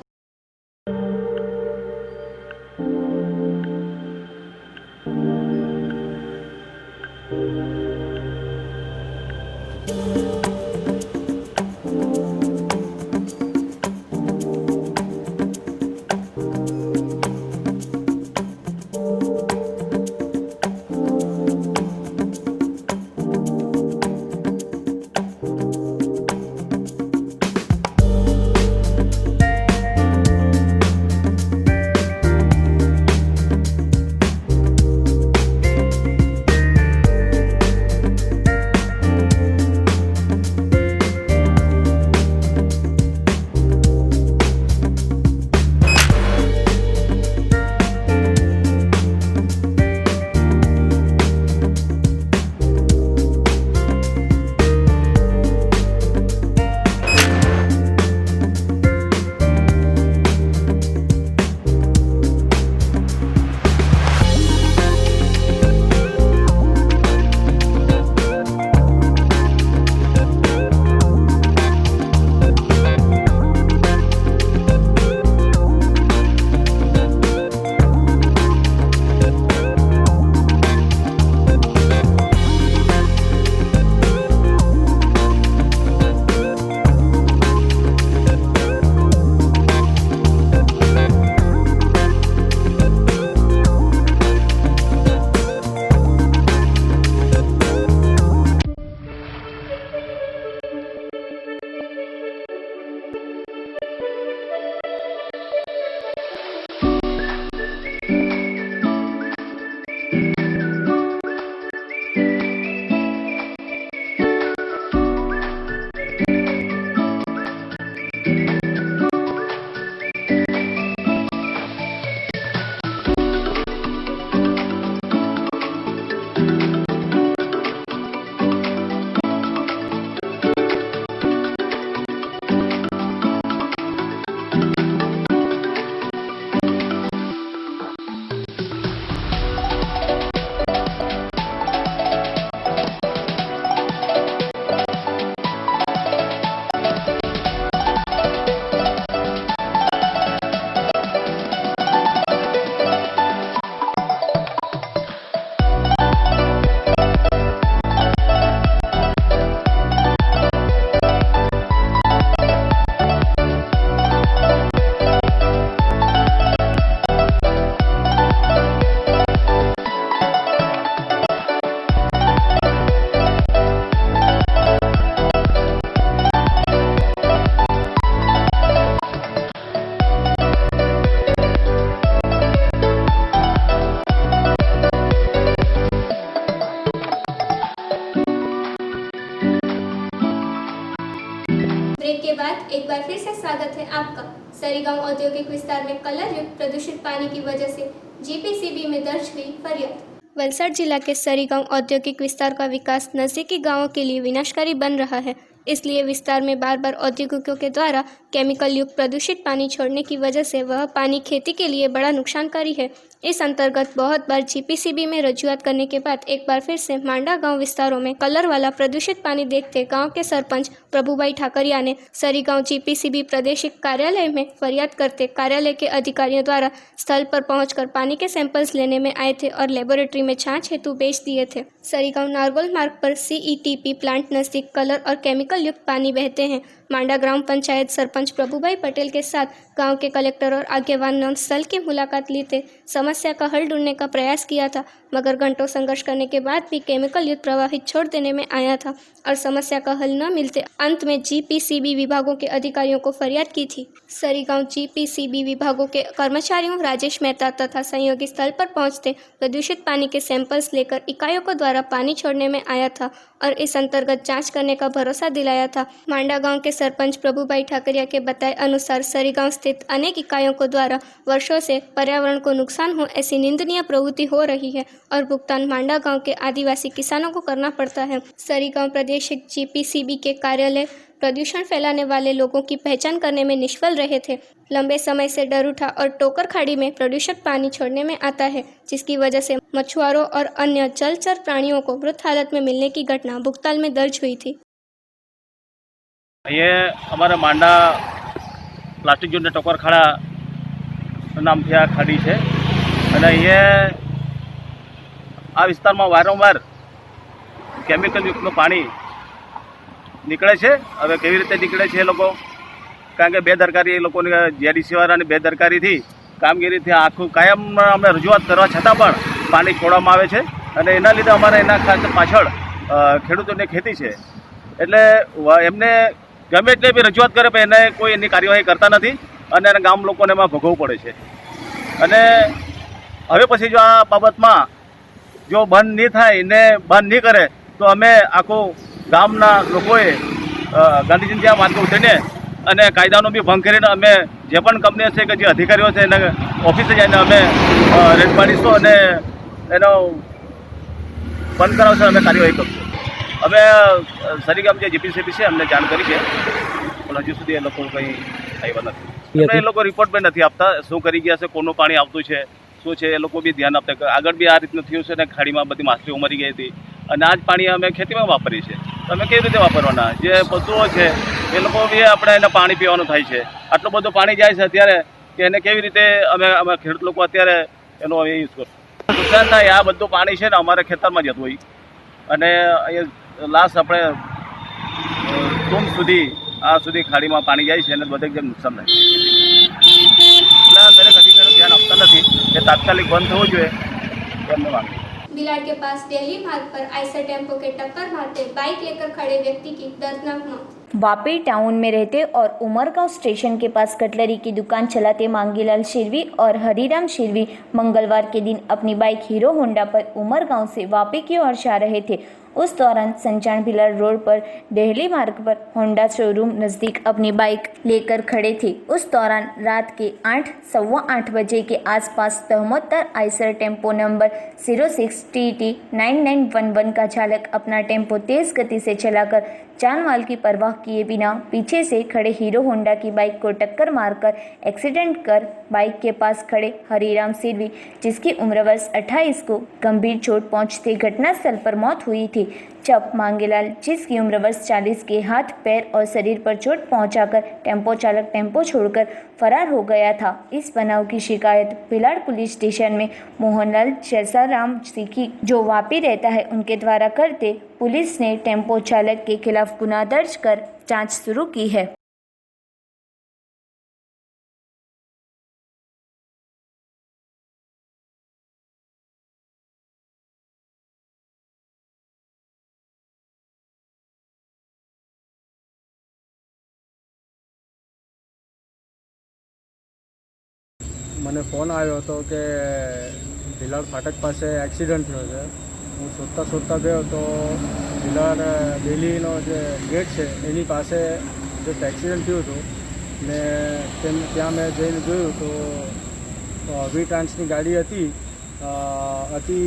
बार फिर से स्वागत है आपका। सरीगांव औद्योगिक विस्तार में कलर युक्त प्रदूषित पानी की वजह से जीपीसीबी में दर्ज हुई फरियाद। वलसाड जिला के सरीगांव औद्योगिक विस्तार का विकास नजदीकी गांवों के लिए विनाशकारी बन रहा है, इसलिए विस्तार में बार बार औद्योगिकों के द्वारा केमिकल युक्त प्रदूषित पानी छोड़ने की वजह से वह पानी खेती के लिए बड़ा नुकसानकारी है। इस अंतर्गत बहुत बार जीपीसीबी में रजूआत करने के बाद एक बार फिर से मांडा गांव विस्तारों में कलर वाला प्रदूषित पानी देखते गांव के सरपंच प्रभुभाई ठाकरिया ने सरीगांव जीपीसीबी प्रादेशिक कार्यालय में फरियाद करते कार्यालय के अधिकारियों द्वारा स्थल पर पहुंचकर पानी के सैंपल्स लेने में आए थे और लेबोरेटरी में जांच हेतु भेज दिए थे। सरीगांव नारगोल मार्ग पर सीईटीपी प्लांट नजदीक कलर और केमिकल युक्त पानी बहते हैं। मांडा ग्राम पंचायत सरपंच प्रभुभाई पटेल के साथ गांव के कलेक्टर और आगेवान ने स्थल की मुलाकात ली थे। समस्या का हल ढूंढने का प्रयास किया था, मगर घंटों संघर्ष करने के बाद भी केमिकल युक्त प्रवाहित छोड़ देने में आया था और समस्या का हल न मिलते अंत में जीपीसीबी विभागों के अधिकारियों को फरियाद की थी। सरीगांव जीपीसीबी विभागों के कर्मचारियों राजेश मेहता तथा सहयोगी स्थल पर पहुंचते प्रदूषित पानी के सैंपल्स लेकर इकाइयों को द्वारा पानी छोड़ने में आया था और इस अंतर्गत जांच करने का भरोसा दिलाया था। मांडा गांव के सरपंच प्रभुभाई ठाकरिया के बताए अनुसार सरीगांव स्थित अनेक इकाइयों को द्वारा वर्षों से पर्यावरण को नुकसान हो ऐसी निंदनीय प्रवृत्ति हो रही है और भुगतान मांडा गांव के आदिवासी किसानों को करना पड़ता है। सरीगांव प्रादेशिक जीपीसीबी के कार्यालय प्रदूषण फैलाने वाले लोगों की पहचान करने में निष्फल रहे थे। लंबे समय से डरूठा और टोकर खाड़ी में प्रदूषित पानी छोड़ने में आता है, जिसकी वजह से मछुआरों और अन्य जलचर प्राणियों को मृत हालत में मिलने की घटना भुगताल में दर्ज हुई थी। ये हमारा मांडा प्लास्टिक जो टोकर खाड़ा नाम थी आ खाड़ी है અને એ આ વિસ્તારમાં વારંવાર કેમિકલ યુક્તનું પાણી નીકળે છે। હવે કેવી રીતે નીકળે છે એ લોકો, કારણ કે બેદરકારી એ લોકોની જીઆઈડીસી વાળાની બેદરકારીથી કામગીરીથી આખું કાયમ અમે રજૂઆત કરવા છતાં પણ પાણી છોડવામાં આવે છે અને એના લીધે અમારે એના પાછળ ખેડૂતોની ખેતી છે એટલે એમને ગમે એટલે બી રજૂઆત કરે પણ એને કોઈ એની કાર્યવાહી કરતા નથી અને ગામ લોકોને એમાં ભોગવવું પડે છે। અને હવે પછી જો આ બાબતમાં જો બંધ નહીં થાય ને બંધ નહીં કરે તો અમે આખું ગામના લોકોએ ગાંધીજીની ત્યાં માર્ગે ઉતરીને અને કાયદાનો બી ભંગ કરીને અમે જે પણ કંપનીઓ છે કે જે અધિકારીઓ છે એને ઓફિસે જઈને અમે રેડ પાડીશું અને એનો બંધ કરાવશે, અમે કાર્યવાહી કરીશું। અમે સરીગામ જે જીપીસીબી છે અમને જાણ કરી છે પણ હજુ સુધી એ લોકો કંઈ આવ્યા નથી। એ લોકો રિપોર્ટ પણ નથી આપતા, શું કરી ગયા છે, કોનું પાણી આવતું છે, શું છે એ લોકો બી ધ્યાન આપતા। આગળ બી આ રીતનું થયું છે ને ખાડીમાં બધી માછલીઓ મરી ગઈ હતી અને આ જ પાણી અમે ખેતીમાં વાપરીએ છીએ, તો અમે કેવી રીતે વાપરવાના? જે પશુઓ છે એ લોકો બી આપણે એને પાણી પીવાનું થાય છે, આટલું બધું પાણી જાય છે અત્યારે કે એને કેવી રીતે અમે ખેડૂત લોકો અત્યારે એનો યુઝ કરશું? નુકસાન થાય। આ બધું પાણી છે ને અમારે ખેતરમાં જતું હોય અને અહીંયા લાસ્ટ આપણે ટૂંક સુધી આ સુધી ખાડીમાં પાણી જાય છે અને બધે જેમ નુકસાન થાય છે। દરેક અધિકારીઓ ધ્યાન આપતા નથી, એ તાત્કાલિક બંધ થવું જોઈએ એમને માંગ। बिलाड़ के पास दिल्ली मार्ग पर आयसर टेम्पो के टक्कर मारते बाइक लेकर खड़े व्यक्ति की दर्दनाक मौत। वापी टाउन में रहते और उमरगांव स्टेशन के पास कटलरी की दुकान चलाते मांगीलाल शेरवी और हरीराम शेरवी मंगलवार के दिन अपनी बाइक हीरो होंडा पर उमरगांव से वापी की ओर जा रहे थे। उस दौरान संचान भिलाड़ रोड पर दिल्ली मार्ग पर होंडा शोरूम नज़दीक अपनी बाइक लेकर खड़े थे। उस दौरान रात के 8:15 बजे के आसपास तहमोत्तर आयसर टेम्पो नंबर 06TT9911 का चालक अपना टेम्पो तेज़ गति से चलाकर जान माल की परवाह किए बिना पीछे से खड़े हीरो होंडा की बाइक को टक्कर मारकर एक्सीडेंट कर बाइक के पास खड़े हरीराम सिरवी, जिसकी उम्र वर्ष 28 को गंभीर चोट पहुंचते घटनास्थल पर मौत हुई थी, जब मांगेलाल, जिसकी उम्र वर्ष 40 के हाथ, पैर और शरीर पर चोट पहुंचाकर टेम्पो चालक टेम्पो छोड़कर फरार हो गया था। इस बनाव की शिकायत भिलाड़ पुलिस स्टेशन में मोहनलाल शैसाराम सीखी, जो वापी रहता है, उनके द्वारा करते पुलिस ने टेम्पो चालक के खिलाफ गुनाह दर्ज कर जांच शुरू की है। મને ફોન આવ્યો હતો કે ભિલાડ ફાટક પાસે એક્સિડન્ટ થયો છે। હું શોધતા ગયો તો ભિલાડ દિલ્હીનો જે ગેટ છે એની પાસે જે એક્સિડન્ટ થયું હતું ને ત્યાં મેં જઈને જોયું તો વી ટ્રાન્સની ગાડી હતી અતિ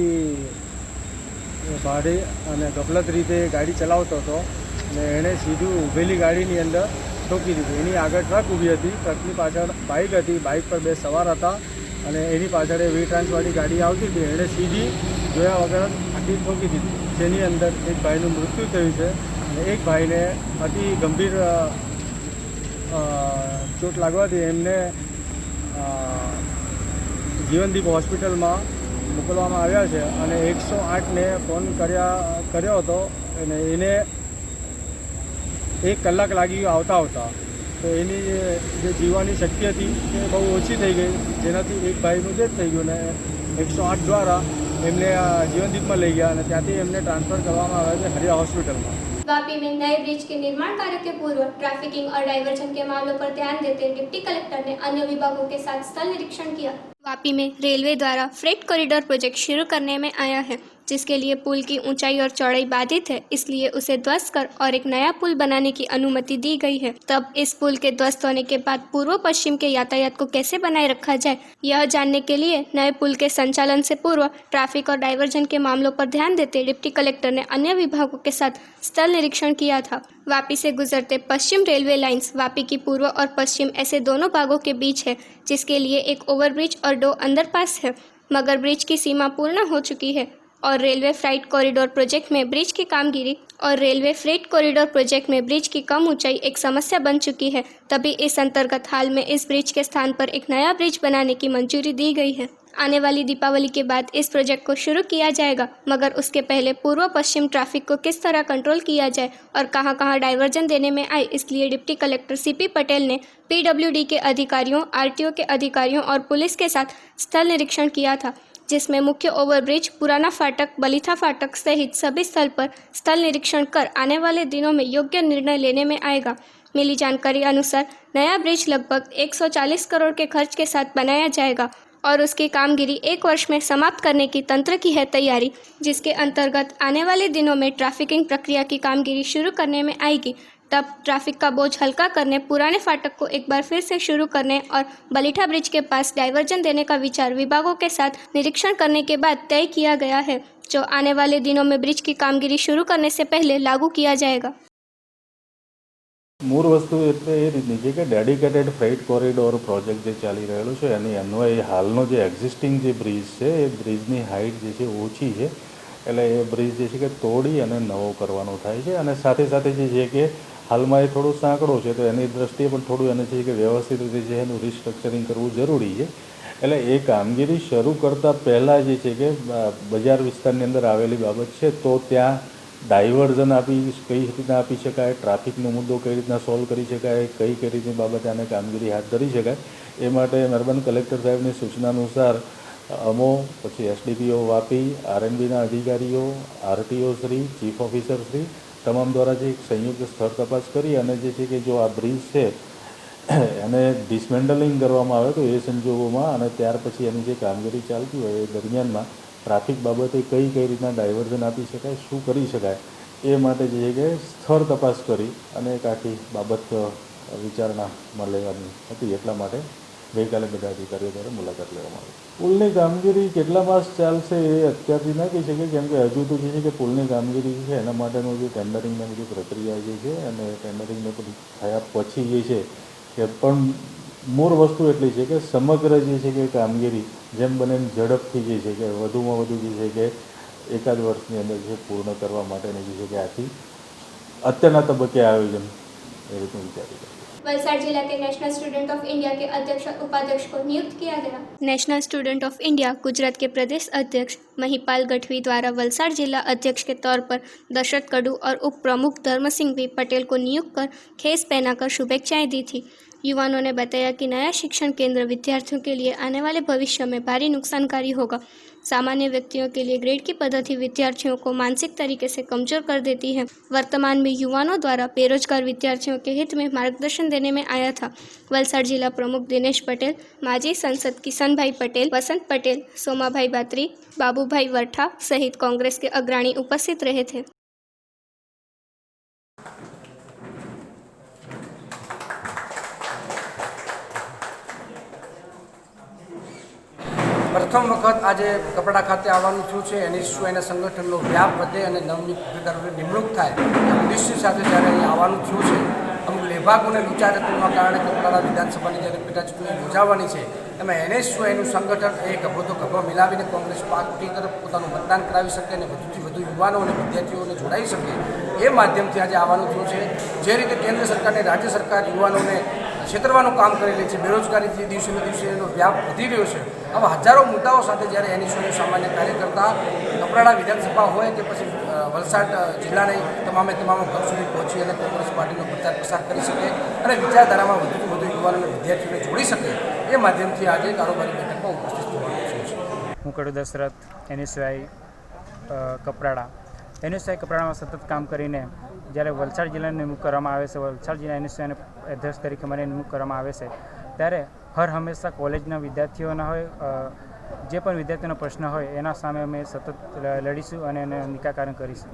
ભારે અને ગફલત રીતે ગાડી ચલાવતો હતો ને એણે સીધું ઊભેલી ગાડીની અંદર ઠોકી દીધું. એની આગળ ટ્રક ઊભી હતી, ટ્રકની પાછળ બાઇક હતી, બાઇક પર બે સવાર હતા અને એની પાછળ વી ટ્રાન્સવાળી ગાડી આવતી હતી. એણે સીધી જોયા વગર આખી ઠોકી દીધી, જેની અંદર એક ભાઈનું મૃત્યુ થયું છે અને એક ભાઈને અતિ ગંભીર ચોટ લાગવાથી એમને જીવનદીપ હોસ્પિટલમાં મોકલવામાં આવ્યા છે અને 108ને ફોન કર્યો હતો અને એને 1 કલાક લાગી ગયો આવતા. તો એની જે જીવવાની શક્તિ હતી એ બહુ ઓછી થઈ ગઈ, જેનાથી એક ભાઈનું ડેથ થઈ ગયું ને 108 દ્વારા એમને જીવનદીપમાં લઈ ગયા અને ત્યાંથી એમને ट्रांसफर કરવામાં આવ્યા છે हरिया हॉस्पिटल में। वापी में नए ब्रिज के निर्माण कार्य के पूर्व ट्रैफिकिंग और डाइवर्जन के मामलों पर ध्यान देते डिप्टी कलेक्टर ने अन्य विभागों के साथ स्थल निरीक्षण किया। वापी में रेलवे द्वारा फ्रेट कॉरिडोर प्रोजेक्ट शुरू करने में आया है, जिसके लिए पुल की ऊंचाई और चौड़ाई बाधित है, इसलिए उसे ध्वस्त कर और एक नया पुल बनाने की अनुमति दी गई है। तब इस पुल के ध्वस्त होने के बाद पूर्व पश्चिम के यातायात को कैसे बनाए रखा जाए, यह जानने के लिए नए पुल के संचालन से पूर्व ट्रैफिक और डाइवर्जन के मामलों पर ध्यान देते डिप्टी कलेक्टर ने अन्य विभागों के साथ स्थल निरीक्षण किया था। वापी से गुजरते पश्चिम रेलवे लाइंस वापी की पूर्व और पश्चिम ऐसे दोनों भागों के बीच है, जिसके लिए एक ओवरब्रिज और 2 अंडरपास है, मगर ब्रिज की सीमा पूर्ण हो चुकी है और रेलवे फ्रेट कॉरिडोर प्रोजेक्ट में ब्रिज की कम ऊंचाई एक समस्या बन चुकी है। तभी इस अंतर्गत हाल में इस ब्रिज के स्थान पर एक नया ब्रिज बनाने की मंजूरी दी गई है। आने वाली दीपावली के बाद इस प्रोजेक्ट को शुरू किया जाएगा, मगर उसके पहले पूर्व पश्चिम ट्रैफिक को किस तरह कंट्रोल किया जाए और कहां कहां डाइवर्जन देने में आए, इसलिए डिप्टी कलेक्टर सीपी पटेल ने पीडब्ल्यूडी के अधिकारियों, आरटीओ के अधिकारियों और पुलिस के साथ स्थल निरीक्षण किया था, जिसमें मुख्य ओवरब्रिज, पुराना फाटक, बलीथा फाटक सहित सभी स्थल पर स्थल निरीक्षण कर आने वाले दिनों में योग्य निर्णय लेने में आएगा। मिली जानकारी अनुसार नया ब्रिज लगभग 140 करोड़ के खर्च के साथ बनाया जाएगा और उसकी कामगिरी 1 वर्ष में समाप्त करने की तंत्र की है तैयारी, जिसके अंतर्गत आने वाले दिनों में ट्रैफिकिंग प्रक्रिया की कामगिरी शुरू करने में आएगी। तब ट्रैफिक का बोझ हल्का करने, पुराने फाटक को एक बार फिर से शुरू करने और बलीठा ब्रिज के पास डाइवर्जन देने का विचार विभागों के साथ निरीक्षण करने के बाद तय किया गया है, जो आने वाले दिनों में ब्रिज की कामगिरी शुरू करने से पहले लागू किया जाएगा। मूळ वस्तु એટલે એ રીતની છે કે ડેડિકેટેડ ફ્રેટ કોરિડોર પ્રોજેક્ટ જે ચાલી રહેલો છે એની અન્વયે હાલનો જે એક્ઝિસ્ટિંગ જે બ્રિજ છે એ બ્રિજની હાઇટ જે છે ઓછી છે, એટલે એ બ્રિજ જે છે કે તોડી અને નવો કરવાનો થાય છે અને સાથે સાથે જે છે કે હાલમાં એ થોડું સાંકડો છે તો એની દ્રષ્ટિએ પણ થોડું એને છે કે વ્યવસ્થિત રીતે જે એનું રિસ્ટ્રક્ચરિંગ કરવું જરૂરી છે। એટલે એ કામગીરી શરૂ કરતાં પહેલાં જે છે કે બજાર વિસ્તારની અંદર આવેલી બાબત છે તો ત્યાં ડાયવર્ઝન કઈ રીતના આપી શકાય, ટ્રાફિકનો મુદ્દો કઈ રીતના સોલ્વ કરી શકાય, કઈ રીતની બાબતે આને કામગીરી હાથ ધરી શકાય, એ માટે મહેરબાન કલેક્ટર સાહેબની સૂચના અનુસાર અમો પછી એસડીપીઓ વાપી, આરએનબીના અધિકારીઓ, RTO Shri, chief officer Shri તમામ દ્વારા જે એક સંયુક્ત સ્થળ તપાસ કરી અને જે છે કે જો આ બ્રિજ છે એને ડિસમેન્ટલિંગ કરવામાં આવે તો એ સંજોગોમાં અને ત્યાર પછી એની જે કામગીરી ચાલતી હોય એ દરમિયાનમાં ટ્રાફિક બાબતે કઈ રીતના ડાયવર્ઝન આપી શકાય, શું કરી શકાય, એ માટે જે છે કે સ્થળ તપાસ કરી અને એક આખી બાબત વિચારણામાં લેવાની હતી। એટલા માટે ગઈકાલે બધા અધિકારીઓ દ્વારા મુલાકાત લેવામાં આવી। પુલની કામગીરી કેટલા માસ ચાલશે એ અત્યારથી ના કહી શકે, કેમ કે હજુ તો જે છે કે પુલની કામગીરી છે એના માટેનું જે ટેન્ડરિંગની બધી પ્રક્રિયા જે છે અને ટેન્ડરિંગને થયા પછી જે છે કે પણ મૂળ વસ્તુ એટલી છે કે સમગ્ર જે છે કે કામગીરી જેમ બને એમ ઝડપથી જે છે કે વધુમાં વધુ જે છે કે 1 વર્ષની અંદર જે પૂર્ણ કરવા માટેની જે છે કે આથી અત્યારના તબક્કે આયોજન એ રીતનું વિચારી છે। वलसाड जिला के नेशनल स्टूडेंट ऑफ इंडिया के अध्यक्ष और उपाध्यक्ष को नियुक्त किया गया। National student of India Gujarat के प्रदेश अध्यक्ष महिपाल गढ़वी द्वारा वलसाड जिला अध्यक्ष के तौर पर दशरथ कड़ू और उप प्रमुख धर्म सिंह वी पटेल को नियुक्त कर खेस पहनाकर शुभेच्छाएं दी थी। युवाओं ने बताया कि नया शिक्षण केंद्र विद्यार्थियों के लिए आने वाले भविष्य में भारी नुकसानकारी होगा। सामान्य व्यक्तियों के लिए ग्रेड की पद्धति विद्यार्थियों को मानसिक तरीके से कमजोर कर देती है। वर्तमान में युवाओं द्वारा बेरोजगार विद्यार्थियों के हित में मार्गदर्शन देने में आया था। वलसाड जिला प्रमुख दिनेश पटेल, माजी सांसद किशन भाई पटेल, वसंत पटेल, सोमा भाई बात्री, बाबू भाई वर्ठा सहित कांग्रेस के अग्रणी उपस्थित रहे थे। પ્રથમ વખત આજે કપડા ખાતે આવવાનું થયું છે. NSUIના સંગઠનનો વ્યાપ વધે અને નવનિયુક્ત હોદ્દેદારોની નિમણૂક થાય એ ઉદ્દેશ્ય સાથે જ્યારે અહીંયા આવવાનું થયું છે. અમુક લેભાગોને લુચા તત્વોના કારણે કપરાડા વિધાનસભાની જ્યારે પેટા ચૂંટણી યોજાવાની છે એમાં NSUIનું સંગઠન એક ગભો તો ગભો મિલાવીને કોંગ્રેસ પાર્ટી તરફ પોતાનું મતદાન કરાવી શકે અને વધુથી વધુ યુવાનો અને વિદ્યાર્થીઓને જોડાઈ શકે એ માધ્યમથી આજે આવવાનું થયું છે. જે રીતે કેન્દ્ર સરકાર અને રાજ્ય સરકાર યુવાનોને છેતરવાનું કામ કરી રહી છે, બેરોજગારી જે દિવસે ને દિવસે એનો વ્યાપ વધી રહ્યો છે, આવા હજારો મુદ્દાઓ સાથે જ્યારે NSUIનું સામાન્ય કાર્યકર્તા કપરાડા વિધાનસભા હોય કે પછી વલસાડ જિલ્લાની તમામ ઘર સુધી પહોંચી અને કોંગ્રેસ પાર્ટીનો પ્રચાર પ્રસાર કરી શકે અને વિચારધારામાં વધુથી વધુ યુવાનો અને વિદ્યાર્થીઓને જોડી શકે એ માધ્યમથી આજે કારોબારી બેઠકમાં ઉપસ્થિત થવાનું છે. હું કડુ દશરથ, NSUI કપરાડા. NSUI કપરાડામાં સતત કામ કરીને જ્યારે વલસાડ જિલ્લાની નિમણૂક કરવામાં આવે છે, વલસાડ જિલ્લા NSUIના અધ્યક્ષ તરીકે મને નિમણૂક કરવામાં આવે છે, ત્યારે હર હંમેશા કોલેજના વિદ્યાર્થીઓના હોય, જે પણ વિદ્યાર્થીઓનો પ્રશ્ન હોય એના સામે અમે સતત લડીશું અને એને નિકાકરણ કરીશું.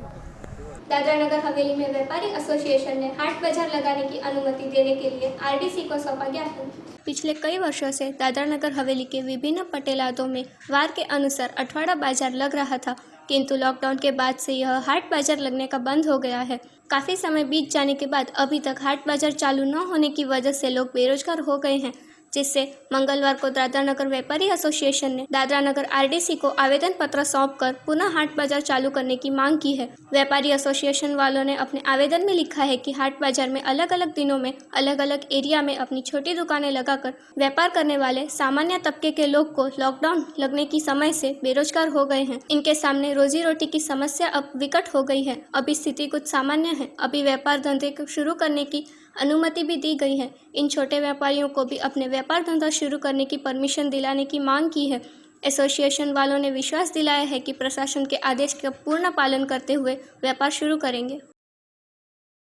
दादरा नगर हवेली में व्यापारी एसोसिएशन ने हाट बाजार लगाने की अनुमति देने के लिए आरडीसी को सौंपा ज्ञापन. पिछले कई वर्षों से दादरा नगर हवेली के विभिन्न पटेलादों में वार के अनुसार अठवाड़ा बाजार लग रहा था, किंतु लॉकडाउन के बाद से यह हाट बाजार लगने का बंद हो गया है. काफ़ी समय बीत जाने के बाद अभी तक हाट बाजार चालू न होने की वजह से लोग बेरोजगार हो गए हैं, जिससे मंगलवार को दादरा नगर व्यापारी एसोसिएशन ने दादरा नगर आरडीसी को आवेदन पत्र सौंपकर पुनः हाट बाजार चालू करने की मांग की है. व्यापारी एसोसिएशन वालों ने अपने आवेदन में लिखा है कि हाट बाजार में अलग अलग दिनों में अलग अलग एरिया में अपनी छोटी दुकानें लगाकर व्यापार करने वाले सामान्य तबके के लोग को लॉकडाउन लगने की समय से बेरोजगार हो गए हैं. इनके सामने रोजी रोटी की समस्या अब विकट हो गई है. अभी स्थिति कुछ सामान्य है. अभी व्यापार धंधे को शुरू करने की अनुमति भी दी गई है. इन छोटे व्यापारियों को भी अपने व्यापार धंधा शुरू करने की परमिशन दिलाने की मांग की है. एसोसिएशन वालों ने विश्वास दिलाया है कि प्रशासन के आदेश का पूर्ण पालन करते हुए व्यापार शुरू करेंगे.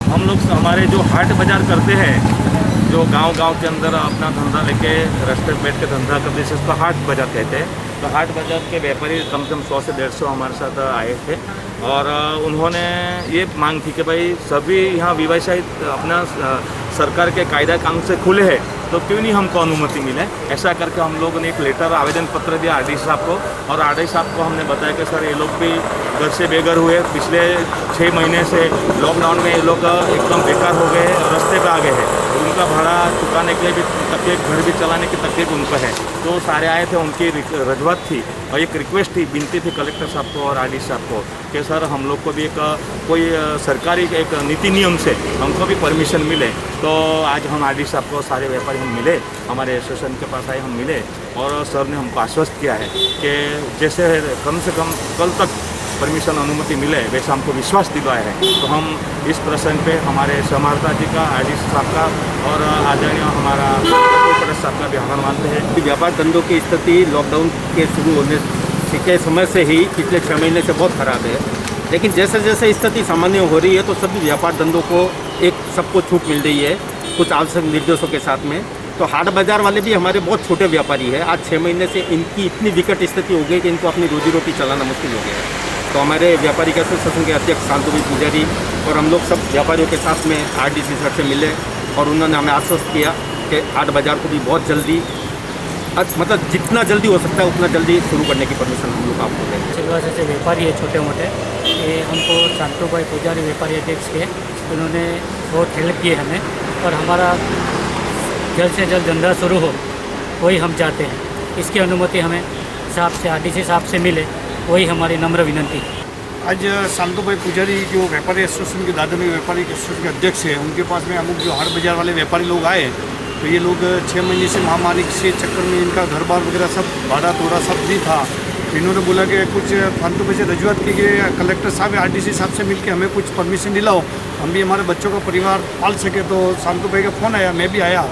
हम लोग हमारे जो हाट बाजार करते हैं, जो गांव के अंदर अपना धंधा लेके रास्ते में बैठ के धंधा करते हैं, उसको हाट बाजार कहते हैं. तो हाट बाजार के व्यापारी कम से कम 100 से 150 हमारे साथ आए थे और उन्होंने ये मांग थी कि भाई सभी यहाँ व्यवसायी अपना सरकार के कायदा कानून से खुले हैं, तो क्यों नहीं हमको अनुमति मिले. ऐसा करके हम लोगों ने एक लेटर आवेदन पत्र दिया आरडी साहब को और आरडी साहब को हमने बताया कि सर ये लोग भी घर से बेघर हुए, पिछले 6 महीने से लॉकडाउन में ये लोग एकदम बेकार हो गए और रास्ते पे आ गए हैं. उनका भाड़ा चुकाने के लिए भी तकलीफ, घर भी चलाने की तकलीफ उनको है. तो सारे आए थे, उनकी रजूआत थी और एक रिक्वेस्ट थी, विनती थी कलेक्टर साहब को और आरडी साहब को कि सर हम लोग को भी एक कोई सरकारी एक नीति नियम से हमको भी परमिशन मिले. तो आज हम आरडी साहब को सारे व्यापारी हम मिले, हमारे एसोसिएशन के पास आए, हम मिले और सर ने हमको आश्वस्त किया है कि जैसे कम से कम कल तक परमिशन अनुमति मिले वैसा हमको विश्वास दिलाया है. तो हम इस प्रसंग पे हमारे समाहर्ता जी का, आरडी साहब का और आदरणीय हमारा साहब का भी आभार मानते हैं. व्यापार धंधों की स्थिति लॉकडाउन के शुरू होने के समय से ही पिछले 6 महीने से बहुत खराब है, लेकिन जैसे जैसे स्थिति सामान्य हो रही है तो सभी व्यापार धंधों को सबको छूट मिल रही है कुछ आवश्यक निर्देशों के साथ में. तो हाट बाजार वाले भी हमारे बहुत छोटे व्यापारी हैं. आज 6 महीने से इनकी इतनी विकट स्थिति हो गई कि इनको अपनी रोजी रोटी चलाना मुश्किल हो गया है. तो हमारे व्यापारी एसोसिएशन के अध्यक्ष शांतुभाई पुजारी और हम लोग सब व्यापारियों के साथ में आरडीसी सर से मिले और उन्होंने हमें आश्वस्त किया कि हाट बाजार को भी बहुत जल्दी, मतलब जितना जल्दी हो सकता है उतना जल्दी शुरू करने की परमिशन हम लोग आपको देंगे. सिलवासा से व्यापारी है छोटे मोटे, ये हमको शांतुभाई पुजारी व्यापारी अध्यक्ष के, उन्होंने बहुत हेल्प की हमें और हमारा जल्द से जल्द धंधा शुरू हो वही हम चाहते हैं. इसकी अनुमति हमें साहब से, आरडीसी साहब से मिले, वही हमारी नम्र विनंती है. आज शांतुभाई पुजारी जो व्यापारी एसोसिएशन के दादरा में व्यापारी एसोसिएशन के अध्यक्ष है, उनके पास में अमुक जो हाट बाजार वाले व्यापारी लोग आए, तो ये लोग 6 महीने से महामारी के चक्कर में इनका घर बार वगैरह सब भाड़ा तोड़ा सब भी था. इन्होंने बोला कि कुछ फालतू पैसे रजूआत की कि कलेक्टर साहब आरडीसी साहब से मिलकर हमें कुछ परमिशन दिलाओ, हम भी हमारे बच्चों का परिवार पाल सके. तो शांतुभाई का फ़ोन आया, मैं भी आया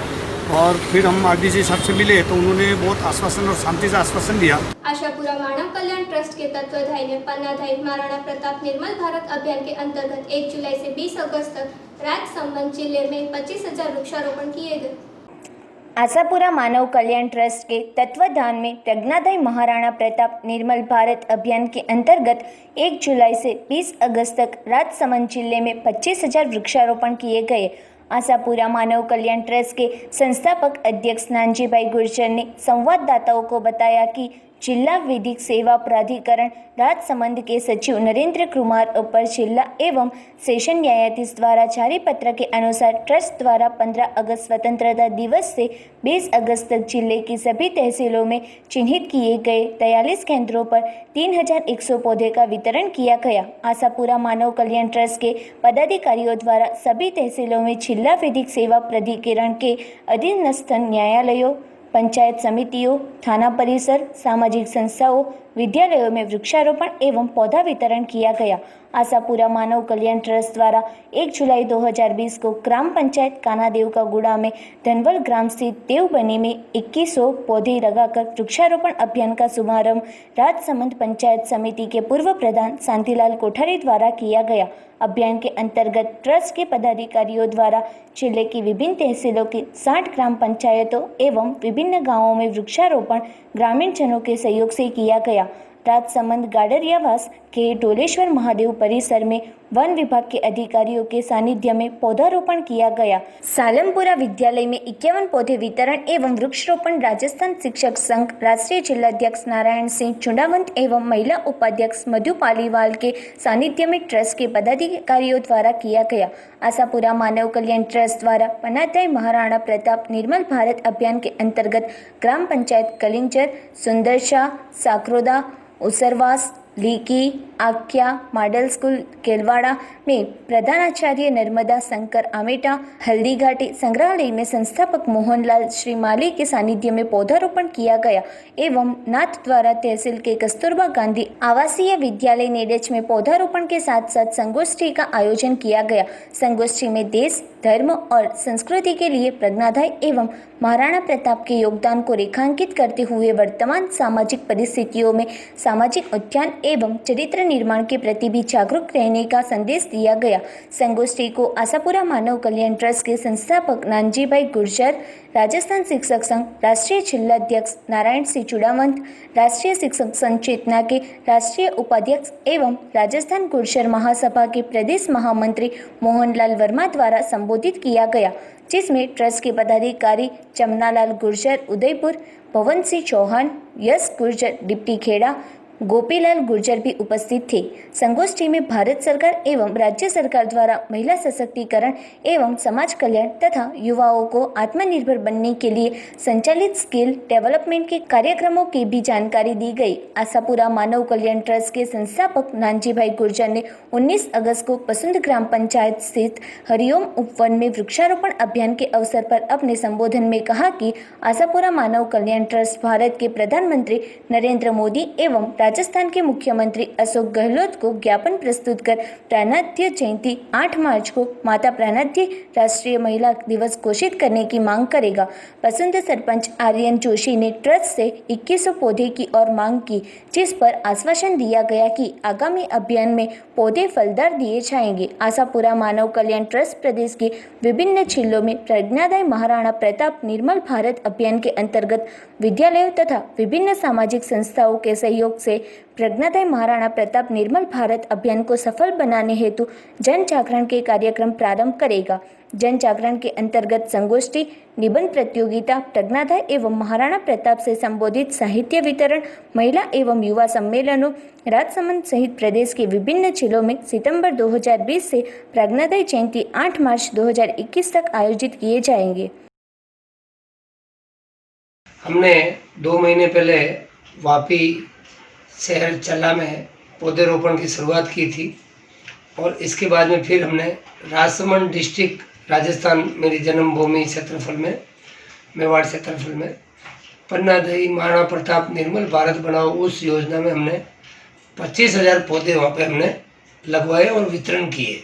और फिर हम आरडीसी साहब से मिले तो उन्होंने बहुत आश्वासन और शांति से आश्वासन दिया. आशापुरा मानव कल्याण ट्रस्ट के तत्वाधान में पन्नाधारी महाराणा प्रताप निर्मल भारत अभियान के अंतर्गत 1 जुलाई से 20 अगस्त तक राजसमंद जिले में 25,000 वृक्षारोपण किए गए. आशापुरा मानव कल्याण ट्रस्ट के तत्वाधान में प्रज्ञाधाई महाराणा प्रताप निर्मल भारत अभियान के अंतर्गत 1 जुलाई से 20 अगस्त तक राजसमंद जिले में 25,000 वृक्षारोपण किए गए. आशापुरा मानव कल्याण ट्रस्ट के संस्थापक अध्यक्ष नानजीभाई गुर्जर ने संवाददाताओं को बताया कि जिला विधिक सेवा प्राधिकरण राजसमंद के सचिव नरेंद्र कुमार ऊपर जिला एवं सेशन न्यायाधीश द्वारा जारी पत्र के अनुसार ट्रस्ट द्वारा 15 अगस्त स्वतंत्रता दिवस से 20 अगस्त तक जिले की सभी तहसीलों में चिन्हित किए गए 43 केंद्रों पर 3100 पौधे का वितरण किया गया। आशापुरा मानव कल्याण ट्रस्ट के पदाधिकारियों द्वारा सभी तहसीलों में जिला विधिक सेवा प्राधिकरण के अधीनस्थ न्यायालयों, पंचायत समितियों, थाना परिसर, सामाजिक संस्थाओं, विद्यालयों में वृक्षारोपण एवं पौधा वितरण किया गया। आशापुरा मानव कल्याण ट्रस्ट द्वारा 1 जुलाई 2020 को ग्राम पंचायत कानादेव का गुड़ा में धनवल ग्राम स्थित देवबनी में 2100 पौधे लगाकर वृक्षारोपण अभियान का शुभारंभ राजसमंद पंचायत समिति के पूर्व प्रधान शांतिलाल कोठारी द्वारा किया गया। अभियान के अंतर्गत ट्रस्ट के पदाधिकारियों द्वारा जिले की विभिन्न तहसीलों की 60 ग्राम पंचायतों एवं विभिन्न गांवों में वृक्षारोपण ग्रामीण जनों के सहयोग से किया गया। राजसमंद गाडरियावास के डोलेश्वर महादेव परिसर में वन विभाग के अधिकारियों के सानिध्य में पौधारोपण किया गया। सालमपुरा विद्यालय में 51 पौधे वितरण एवं वृक्षरोपण राजस्थान शिक्षक संघ राष्ट्रीय जिलाध्यक्ष नारायण सिंह चुंडावंत एवं महिला उपाध्यक्ष मधु पालीवाल के सानिध्य में ट्रस्ट के पदाधिकारियों द्वारा किया गया। आशापुरा मानव कल्याण ट्रस्ट द्वारा पन्नाध्याय महाराणा प्रताप निर्मल भारत अभियान के अंतर्गत ग्राम पंचायत कलिंजर, सुंदरशाह, साकरोदा, उसरवास, लीकी, आख्या, मॉडल स्कूल केलवाड़ा में प्रधानाचार्य नर्मदा शंकर आमेटा, हल्दीघाटी संग्रहालय में संस्थापक मोहनलाल श्रीमाली के सानिध्य में पौधारोपण किया गया एवं नाथ द्वारा तहसील के कस्तूरबा गांधी आवासीय विद्यालय नेडेच में पौधारोपण के साथ साथ संगोष्ठी का आयोजन किया गया। संगोष्ठी में देश, धर्म और संस्कृति के लिए प्रज्ञाधाय एवं महाराणा प्रताप के योगदान को रेखांकित करते हुए वर्तमान सामाजिक परिस्थितियों में सामाजिक उत्थान एवं चरित्र निर्माण के प्रति भी जागरूक रहने का संदेश दिया गया। संगोष्ठी को आशापुरा मानव कल्याण ट्रस्ट के संस्थापक नानजीभाई गुर्जर, राजस्थान शिक्षक संघ राष्ट्रीय जिलाध्यक्ष नारायण सिंह चुड़ावंत, राष्ट्रीय शिक्षक संघ चेतना के राष्ट्रीय उपाध्यक्ष एवं राजस्थान गुर्जर महासभा के प्रदेश महामंत्री मोहनलाल वर्मा द्वारा संबोधित किया गया, जिसमें ट्रस्ट के पदाधिकारी जमनालाल गुर्जर उदयपुर, पवन सिंह चौहान, यश गुर्जर डिप्टी खेड़ा, गोपीलाल गुर्जर भी उपस्थित थे। संगोष्ठी में भारत सरकार एवं राज्य सरकार द्वारा महिला सशक्तिकरण एवं समाज कल्याण तथा युवाओं को आत्मनिर्भर बनने के लिए संचालित स्किल डेवलपमेंट के कार्यक्रमों की भी जानकारी दी गई। आशापुरा मानव कल्याण ट्रस्ट के संस्थापक नानजीभाई गुर्जर ने 19 अगस्त को पसुंद ग्राम पंचायत स्थित हरिओम उपवन में वृक्षारोपण अभियान के अवसर पर अपने संबोधन में कहा कि आशापुरा मानव कल्याण ट्रस्ट भारत के प्रधानमंत्री नरेंद्र मोदी एवं राजस्थान के मुख्यमंत्री अशोक गहलोत को ज्ञापन प्रस्तुत कर प्राणाध्य जयंती 8 मार्च को माता प्राणाध्य राष्ट्रीय महिला दिवस घोषित करने की मांग करेगा। पसंद सरपंच आर्यन जोशी ने ट्रस्ट से 2100 पौधे की और मांग की, जिस पर आश्वासन दिया गया कि आगामी अभियान में पौधे फलदार दिए जाएंगे। आशापुरा मानव कल्याण ट्रस्ट प्रदेश के विभिन्न जिलों में प्रज्ञाधाय महाराणा प्रताप निर्मल भारत अभियान के अंतर्गत विद्यालयों तथा विभिन्न सामाजिक संस्थाओं के सहयोग से प्रज्ञाधाय महाराणा प्रताप निर्मल भारत अभियान को सफल बनाने हेतु जन जागरण के कार्यक्रम प्रारंभ करेगा। जन जागरण के अंतर्गत संगोष्ठी, निबंध प्रतियोगिता, प्रज्ञाधाय एवं महाराणा प्रताप से संबोधित साहित्य वितरण, महिला एवं युवा सम्मेलनों राजसमंद सहित प्रदेश के विभिन्न जिलों में सितंबर 2020 से प्रज्ञाधाय जयंती 8 मार्च 2021 तक आयोजित किए जाएंगे। हमने 2 महीने पहले वापी शहर चल्ला में पौधे रोपण की शुरुआत की थी और इसके बाद में फिर हमने राजसमंद डिस्ट्रिक्ट राजस्थान, मेरी जन्मभूमि क्षेत्रफल में, मेवाड़ क्षेत्रफल में पन्नाधाय महाराणा प्रताप निर्मल भारत बनाओ उस योजना में हमने 25,000 पौधे वहाँ पे हमने लगवाए और वितरण किए।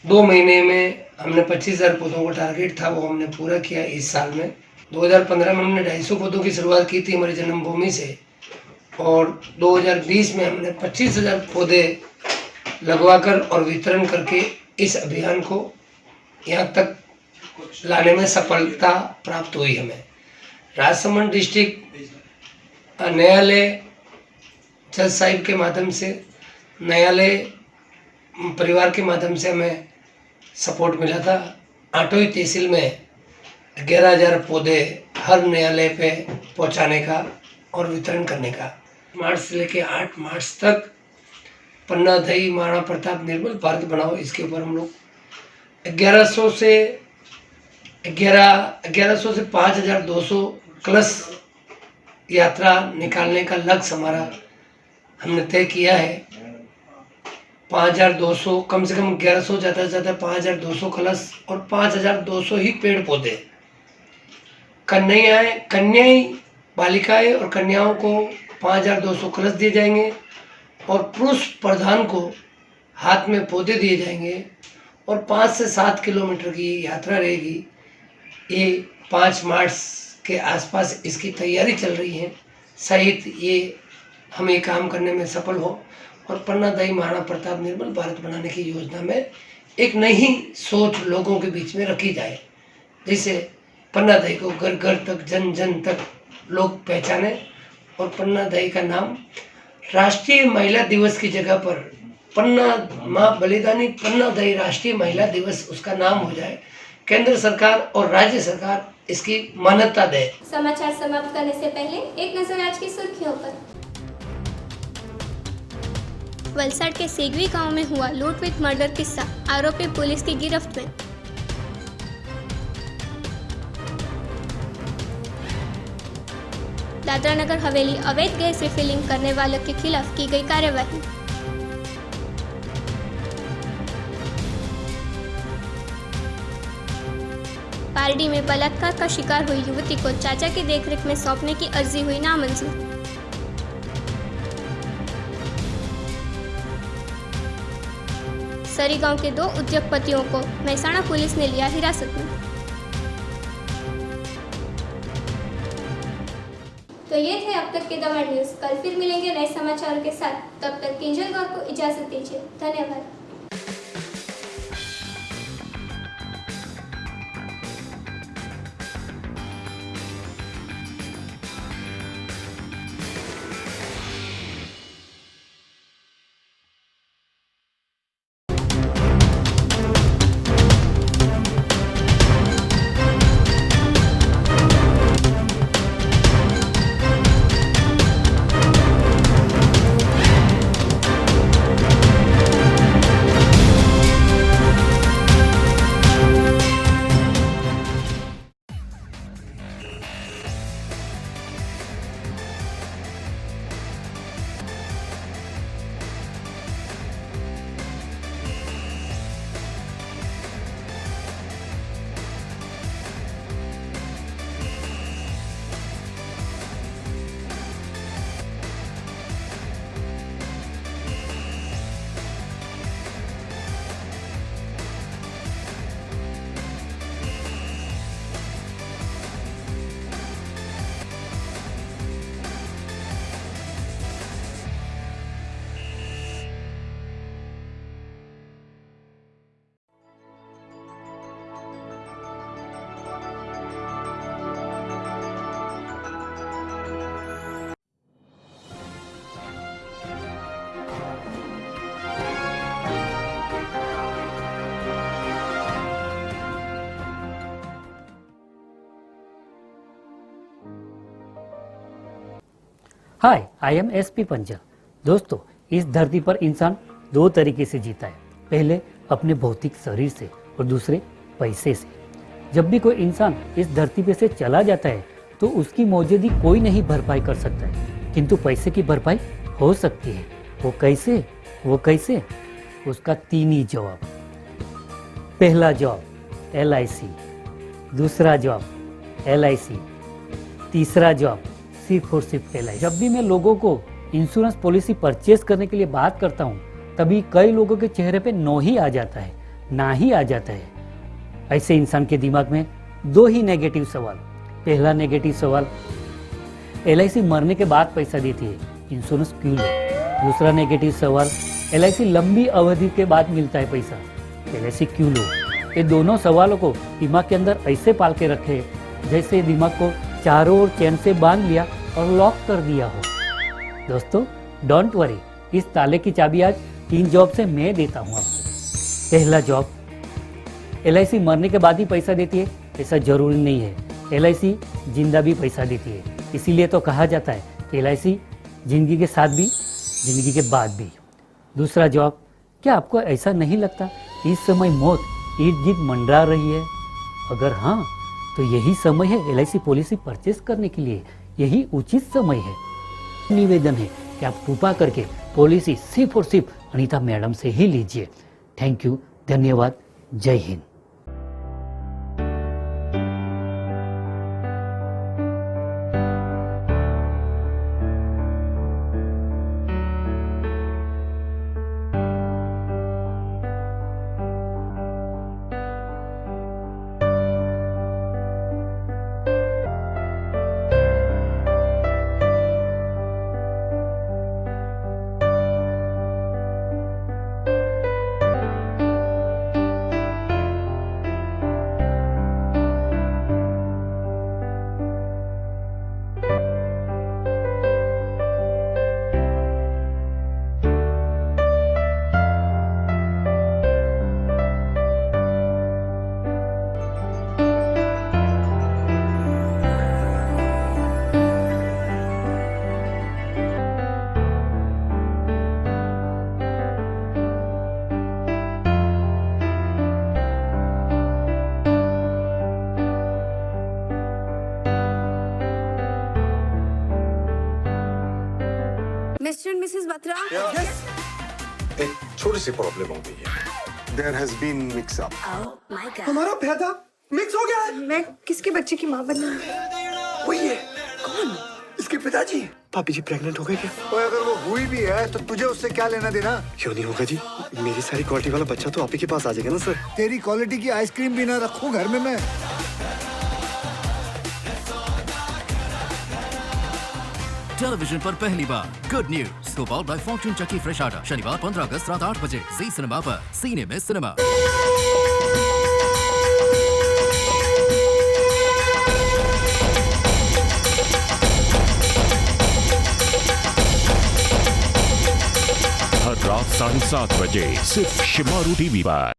2 महीने में हमने 25,000 पौधों का टारगेट था वो हमने पूरा किया। इस साल में 2015 में हमने 250 पौधों की शुरुआत की थी हमारी जन्मभूमि से और 2020 में हमने 25,000 पौधे लगवाकर और वितरण करके इस अभियान को यहाँ तक लाने में सफलता प्राप्त हुई। हमें राजसमंद डिस्ट्रिक्ट न्यायालय जज साहिब के माध्यम से, न्यायालय परिवार के माध्यम से हमें सपोर्ट मिला था। आठवीं तहसील में 11,000 पौधे हर न्यायालय पे पहुंचाने का और वितरण करने का। मार्च से लेकर 8 मार्च तक पन्ना दही महाराणा प्रताप निर्मल भारत बनाओ, इसके ऊपर हम लोग 1100 से 5200 कलश यात्रा निकालने का लक्ष्य हमारा हमने तय किया है। 5200 कम से कम 1100 ज़्यादा से ज़्यादा 5200 कलश और 5200 ही पेड़ पौधे। कन्याएं बालिकाएं और कन्याओं को 5200 कलश दिए जाएंगे और पुरुष प्रधान को हाथ में पौधे दिए जाएंगे और 5 से 7 किलोमीटर की यात्रा रहेगी। ये 5 मार्च के आसपास इसकी तैयारी चल रही है। शायद ये हम ये काम करने में सफल हो और पन्ना दही महाराणा प्रताप निर्मल भारत बनाने की योजना में एक नई सोच लोगों के बीच में रखी जाए, जिससे पन्ना दही को घर घर तक जन जन तक लोग पहचाने और पन्ना दही का नाम राष्ट्रीय महिला दिवस की जगह पर पन्ना माँ बलिदानी पन्ना दही राष्ट्रीय महिला दिवस उसका नाम हो जाए। केंद्र सरकार और राज्य सरकार इसकी मान्यता दे। समाचार समाप्त करने से पहले एक नजर आज की सुर्खियों पर। वलसाड के सेगवी गांव में हुआ लूट विद मर्डर किस्सा, आरोपी पुलिस की गिरफ्त में। दादरा नगर हवेली अवैध गैस रिफिलिंग करने वालों के खिलाफ की गई कार्यवाही। पारडी में बलात्कार का शिकार हुई युवती को चाचा की देखरेख में सौंपने की अर्जी हुई नामंजूर। सरी गांव के 2 उद्योगपतियों को मेहसाणा पुलिस ने लिया हिरासत में। तो ये थे अब तक के दमन न्यूज। कल फिर मिलेंगे नए समाचारों के साथ। तब तक किंजल गौर को इजाजत दीजिए। धन्यवाद। हाय, आई एम एसपी पंजा। दोस्तों, इस धरती पर इंसान 2 तरीके से जीता है। पहले अपने भौतिक शरीर से और दूसरे पैसे से। जब भी कोई इंसान इस धरती पे से चला जाता है तो उसकी मौजूदगी कोई नहीं भरपाई कर सकता है, किंतु पैसे की भरपाई हो सकती है। वो कैसे? उसका 3 ही जवाब। पहला जवाब LIC, दूसरा जवाब LIC, तीसरा जवाब सिर्फ और सिर्फ LIC। जब भी मैं लोगों को इंश्योरेंस पॉलिसी परचेज करने के लिए बात करता हूँ तभी कई लोगों के चेहरे पे नो ही आ जाता है, ना ही आ जाता है। ऐसे इंसान के दिमाग में 2 ही नेगेटिव सवाल। पहला नेगेटिव सवाल, LIC मरने के बाद पैसा देती है, इंश्योरेंस क्यों लो? दूसरा नेगेटिव सवाल, LIC लंबी अवधि के बाद मिलता है पैसा, LIC क्यों लो? ये दोनों सवालों को दिमाग के अंदर ऐसे पाल के रखे जैसे दिमाग को चारों ओर चैन से बांध लिया और लॉक कर दिया हो। दोस्तों, डोंट वरी, इस ताले की चाबी आज 3 जॉब से मैं देता हूँ आपको। पहला जॉब, LIC मरने के बाद ही पैसा देती है ऐसा जरूरी नहीं है, LIC जिंदा भी पैसा देती है। इसीलिए तो कहा जाता है LIC जिंदगी के साथ भी, जिंदगी के बाद भी। दूसरा जवाब, क्या आपको ऐसा नहीं लगता इस समय मौत इर्द गिर्द मंडरा रही है? अगर हाँ, तो यही समय है LIC पॉलिसी परचेस करने के लिए, यही उचित समय है। निवेदन है कि आप कृपा करके पॉलिसी सिर्फ और सिर्फ अनीता मैडम से ही लीजिए। थैंक यू, धन्यवाद, जय Hind. Mister and Mrs Batra, एक छोटी सी प्रॉब्लम हो गई है। There has been mix up. Oh my God. हमारा पैदा मिक्स हो गया है। मैं किसके बच्चे की माँ बनना? वही है। कौन? इसके पिताजी। भाभी जी प्रेग्नेंट हो गए क्या? और अगर वो हुई भी है तो तुझे उससे क्या लेना देना? क्यों नहीं होगा जी? मेरी सारी क्वालिटी वाला बच्चा तो आप ही के पास आ जाएगा ना सर। तेरी क्वालिटी की आइसक्रीम भी ना रखूं घर में मैं। टेलीविजन पर पहली बार good news, scoop by Fortune chakki fresh atta, शनिवार 15 अगस्त रात 8 बजे जी सिनेमा पर। सीने में सिनेमा। हर रात 7:30 बजे सिर्फ शिमारू टीवी पर।